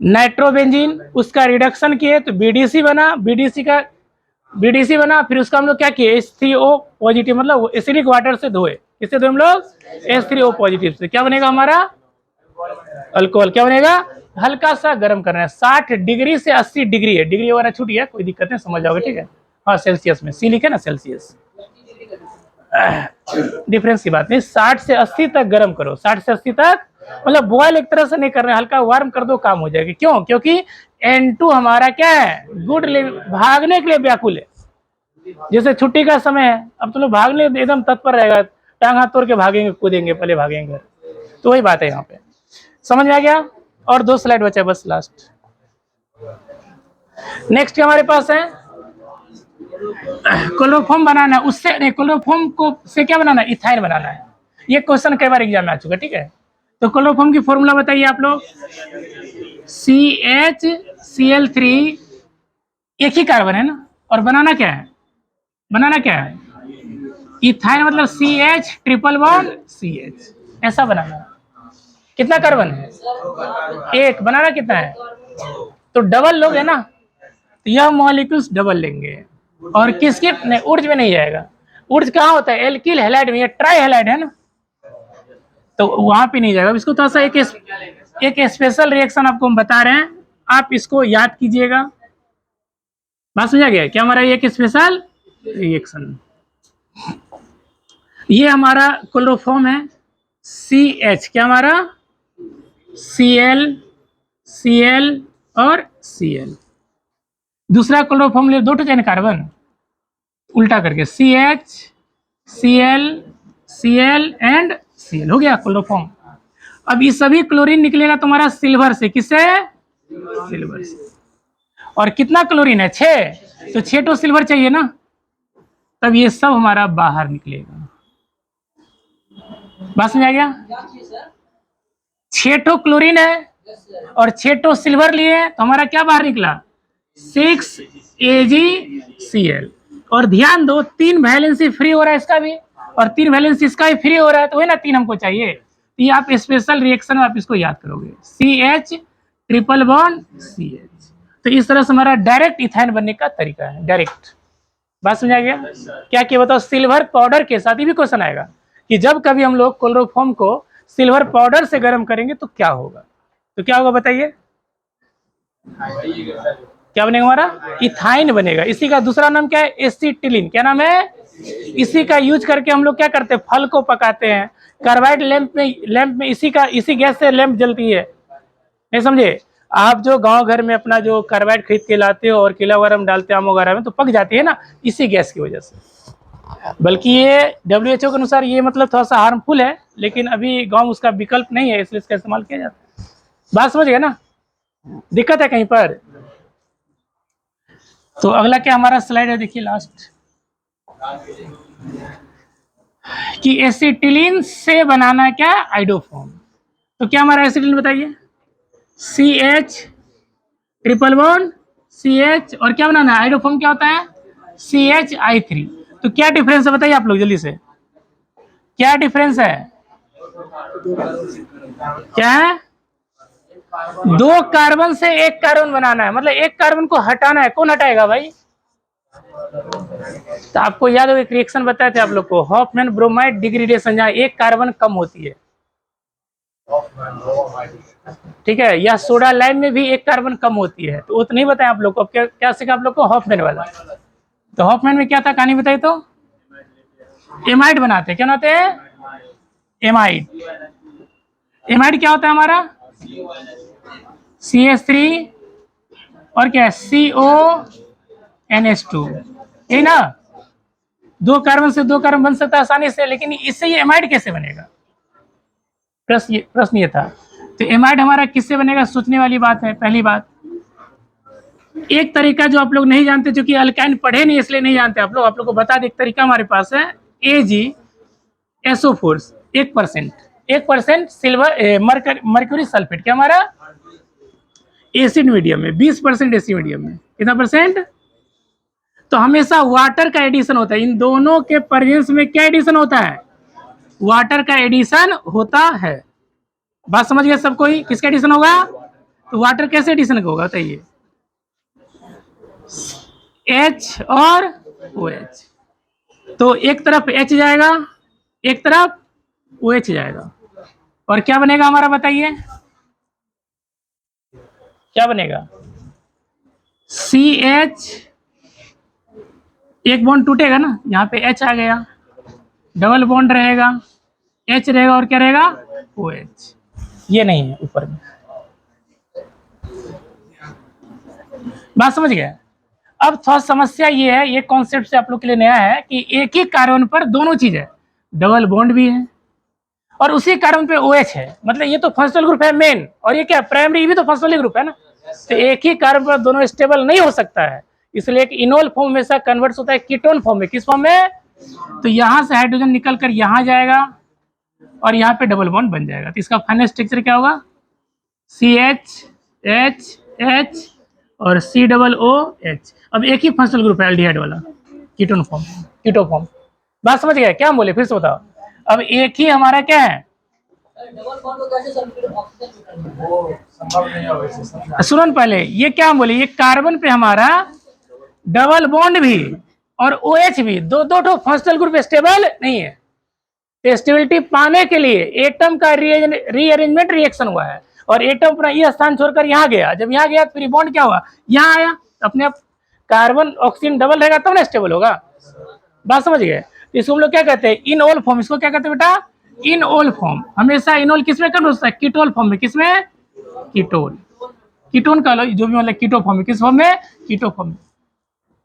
नाइट्रोबेंजीन। उसका रिडक्शन किए तो BDC बना, BDC बना। फिर उसका हम लोग क्या किए? H3O पॉजिटिव, मतलब एसिडिक वाटर से धोए। किससे धोए हम लोग? H3O पॉजिटिव से। क्या बनेगा हमारा? अल्कोहल। क्या बनेगा? हल्का सा गर्म करना है, 60 डिग्री से 80 डिग्री है, डिग्री वगैरह छूट गया, कोई दिक्कत नहीं, समझ जाओगे, ठीक है। हाँ, सेल्सियस में C लिखे ना, सेल्सियस, डिफरेंस की बात नहीं। 60 से 80 तक गर्म करो, 60 से 80 तक, मतलब बॉयल एक तरह से नहीं करना है, हल्का वार्म कर दो, काम हो जाएगा। क्यों? क्योंकि N2 हमारा क्या है? गुड भागने के लिए व्याकुल है। जैसे छुट्टी का समय है, अब तो लोग भागने एकदम तत्पर रहेगा, टांग हाथ तोड़ के भागेंगे, कूदेंगे, पहले भागेंगे। तो वही बात है यहाँ पे, समझ में आ गया? और 2 स्लाइड बचा बस, लास्ट। नेक्स्ट हमारे पास है क्लोरोफॉर्म बनाना है। उससे नहीं, क्लोरोफॉर्म को से क्या बनाना है? इथाइन बनाना है। ये क्वेश्चन कई बार एग्जाम में आ चुका है, ठीक है। तो क्लोरोफॉर्म की फॉर्मूला बताइए आप लोग। CHCl3, एक ही कार्बन है ना, और बनाना क्या है? बनाना क्या है? इथाइन, मतलब CH�11CH, ऐसा बनाना है। कितना कार्बन है? एक। बनाना कितना है? तो डबल लोगे ना, तो यह मॉलिक्यूल्स डबल लेंगे। और किसके नहीं, ऊर्ज में नहीं जाएगा। ऊर्ज कहाँ होता है? एल्किल हैलाइड में, ये ट्राई हैलाइड है ना, तो वहां पे नहीं जाएगा। इसको थोड़ा सा एक स्पेशल रिएक्शन आपको हम बता रहे हैं, आप इसको याद कीजिएगा। बात समझा गया क्या हमारा? एक स्पेशल रिएक्शन ये हमारा क्लोरोफॉर्म है CH, क्या हमारा Cl, Cl और Cl। दूसरा क्लोरोफॉर्म ले, 2 चेन कार्बन उल्टा करके CH, Cl, Cl and Cl, हो गया क्लोरोफॉर्म। अब ये सभी क्लोरीन निकलेगा तुम्हारा सिल्वर से, किससे? सिल्वर से। और कितना क्लोरीन है? 6, तो 6 तो सिल्वर चाहिए ना, तब ये सब हमारा बाहर निकलेगा। बात समझ आ गया? 6 तो क्लोरीन है और 6 तो सिल्वर लिए, तो हमारा क्या बाहर निकला? 6 AgCl। और ध्यान दो 3 वैलेंसी फ्री हो रहा है इसका भी, और 3 वैलेंसी इसका भी फ्री हो रहा है, तो वही ना 3 हमको चाहिए। तो ये आप स्पेशल रिएक्शन में आप इसको याद करोगे, CH ट्रिपल बॉन्ड CH। तो इस तरह से हमारा डायरेक्ट इथाइन बनने का तरीका है, डायरेक्ट। बात समझ आ गया? क्या किया बताओ? सिल्वर पाउडर के साथ ही भी क्वेश्चन आएगा कि जब कभी हम लोग क्लोरोफॉर्म को सिल्वर पाउडर से गर्म करेंगे तो क्या होगा? तो क्या होगा बताइए? क्या बनेगा हमारा? इथाइन बनेगा। इसी का दूसरा नाम क्या है? एसिटिलीन। क्या नाम है? इसी का यूज करके हम लोग क्या करते हैं? फल को पकाते हैं। कार्बाइड लैंप में इसी गैस से लैंप जलती है, नहीं समझे? आप जो गांव घर में अपना जो कार्बाइड खरीद के लाते हो और केला वगैरह में डालते हो, आम वगैरह में, तो पक जाती है ना इसी गैस की वजह से। बल्कि ये WHO के अनुसार ये मतलब थोड़ा सा हार्मफुल है, लेकिन अभी गांव में उसका विकल्प नहीं है, इसलिए इसका इस्तेमाल किया जाता है। बात समझ गए ना? दिक्कत है कहीं पर? तो अगला क्या हमारा स्लाइड है, देखिए लास्ट, कि एसिटिलीन से बनाना क्या? आइडोफॉर्म। तो क्या हमारा एसिटिलीन बताइए? CH ट्रिपल बॉन्ड CH, और क्या बनाना है? आइडोफॉर्म क्या होता है? CH3। तो क्या डिफरेंस है बताइए आप लोग जल्दी से, क्या डिफरेंस है? क्या है? 2 कार्बन से 1 कार्बन बनाना है, मतलब 1 कार्बन को हटाना है। कौन हटाएगा भाई? तो आपको याद होगा रिएक्शन बताए थे आप लोग को, हॉफमैन ब्रोमाइड डिग्रेडेशन, जहाँ 1 कार्बन कम होती है, ठीक है, या सोडा लाइम में भी 1 कार्बन कम होती है। तो वो तो नहीं बताया आप लोग को। अब क्या सीखा आप लोग को? हॉफमैन वाला। तो हॉफमैन में क्या था, कहानी बताई तो? एमाइड बनाते हैं। क्या बनाते हैं? एमाइड। एमाइड क्या होता है हमारा? CH3 और क्या है? CONH2, यही ना? 2 कार्बन से 2 कार्बन बन सकता है आसानी से, लेकिन इससे ये एमाइड कैसे बनेगा? प्रश्न ये था। तो एमाइड हमारा किससे बनेगा? सोचने वाली बात है। पहली बात, एक तरीका जो आप लोग नहीं जानते, जो कि अल्काइन पढ़े नहीं इसलिए नहीं जानते आप लोग को बता दें। एक तरीका हमारे पास है AgSO4, 1% सिल्वर मर्क्यूरी सल्फेट, क्या हमारा? एसिड मीडियम में 20% एसिड मीडियम में कितना परसेंट? तो हमेशा वाटर का एडिशन होता है। इन दोनों के प्रेजेंस में क्या एडिशन होता है? वाटर का एडिशन होता है। बात समझ गए सब कोई? किसका एडिशन होगा? तो वाटर कैसे एडिशन होगा बताइए? H और OH। तो एक तरफ H जाएगा, एक तरफ OH जाएगा, और क्या बनेगा हमारा बताइए? क्या बनेगा? CH, एक बॉन्ड टूटेगा ना, यहाँ पे H आ गया, डबल बॉन्ड रहेगा, H रहेगा, और क्या रहेगा? OH। ये नहीं है ऊपर में। बात समझ गया? अब थोड़ा समस्या ये है, ये कॉन्सेप्ट से आप लोग के लिए नया है, कि एक ही कार्बन पर दोनों चीज है, डबल बॉन्ड भी है और उसी कार्बन पे OH है। मतलब ये तो फंक्शनल ग्रुप है मेन, और ये क्या प्राइमरी भी तो फंक्शनल ग्रुप है ना। तो एक ही कार्बन पर दोनों स्टेबल नहीं हो सकता है, इसलिए एक इनोल फॉर्म में से कन्वर्ट होता है कीटोन फॉर्म में। किस फॉर्म में? तो यहाँ से हाइड्रोजन निकल कर यहाँ जाएगा और यहाँ पे डबल बॉन्ड बन जाएगा। तो इसका फाइनल स्ट्रक्चर क्या होगा? CH H H और COOH। अब एक ही फंक्शनल ग्रुप है एल्डिहाइड वाला, कीटोन फॉर्म, कीटो फॉर्म। बात समझ गया? क्या बोले फिर से बताओ? अब एक ही हमारा क्या है? सुनो पहले, ये क्या बोले? ये कार्बन पे हमारा डबल बॉन्ड भी और OH भी, दो फंक्शनल ग्रुप स्टेबल नहीं है। तो स्टेबिलिटी पाने के लिए एटम का रीअरेंजमेंट रिएक्शन हुआ है, और एटम अपना ये स्थान छोड़कर यहाँ गया। जब यहाँ गया तो फिर बॉन्ड क्या हुआ? यहाँ आया। अपने आप कार्बन ऑक्सीजन डबल रहेगा तब ना स्टेबल होगा। बात समझ गए? तो इसको हम लोग क्या कहते हैं, इनओल फॉर्म। इसको क्या कहते हैं बेटा, इनओल फॉर्म। हमेशा इनओल किसमें कन्वर्ट होता है, कीटोल फॉर्म में। किसमें, कीटोल, कीटोन का जो भी मतलब कीटो फॉर्म में, किस फॉर्म में, कीटो फॉर्म में।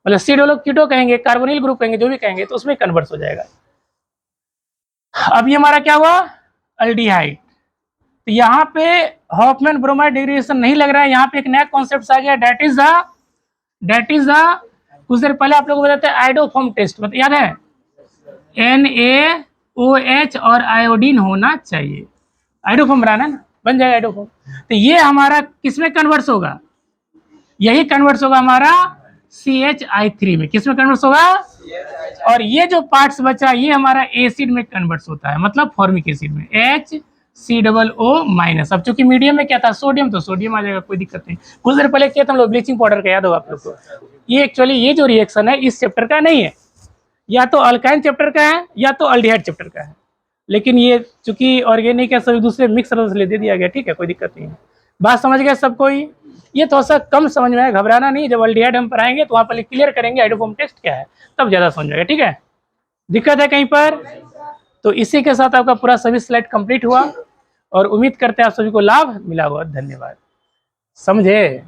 मतलब सी लोग कीटो कहेंगे, कार्बोनिल ग्रुप कहेंगे, जो भी कहेंगे, तो उसमें कन्वर्ट हो जाएगा। अब ये हमारा क्या हुआ, अल्डिहाइड। तो यहाँ पे हॉफमैन ब्रोमाइड डेरिवेशन नहीं लग रहा है, यहाँ पे एक नया कॉन्सेप्ट आ गया, डेट इज द कुछ देर पहले आप लोगों को बताते हैं आइडोफॉर्म टेस्ट, याद है, NaOH और आयोडीन होना चाहिए, आइडोफॉर्म बनाना ना, बन जाएगा आइडोफॉर्म। तो ये हमारा किसमें कन्वर्ट होगा, यही कन्वर्ट होगा हमारा CH3 में। किसमें कन्वर्ट होगा, और ये जो पार्ट्स बचा ये हमारा एसिड में कन्वर्ट होता है, मतलब फॉर्मिक एसिड में, HCOO-। अब चूंकि मीडियम में क्या था, सोडियम, तो सोडियम आ जाएगा, कोई दिक्कत नहीं। कुछ देर पहले किया था हम लोग ब्लीचिंग पाउडर का, याद होगा आप लोग को। ये एक्चुअली ये जो रिएक्शन है इस चैप्टर का नहीं है, या तो अल्काइन चैप्टर का है या तो अल्डिहाइड चैप्टर का है, लेकिन ये चूंकि ऑर्गेनिक है सब एक दूसरे मिक्स ले दे दिया गया, ठीक है, कोई दिक्कत नहीं है। बात समझ गया सब कोई, ये थोड़ा सा कम समझ में है, घबराना नहीं, जब अल्डिहाइड हम पढ़ाएंगे तो वहाँ पर क्लियर करेंगे आइडोफॉर्म टेस्ट क्या है, तब ज़्यादा समझ आएगा, ठीक है। दिक्कत है कहीं पर, तो इसी के साथ आपका पूरा सभी स्लाइड कंप्लीट हुआ, और उम्मीद करते हैं आप सभी को लाभ मिला होगा। धन्यवाद, समझे।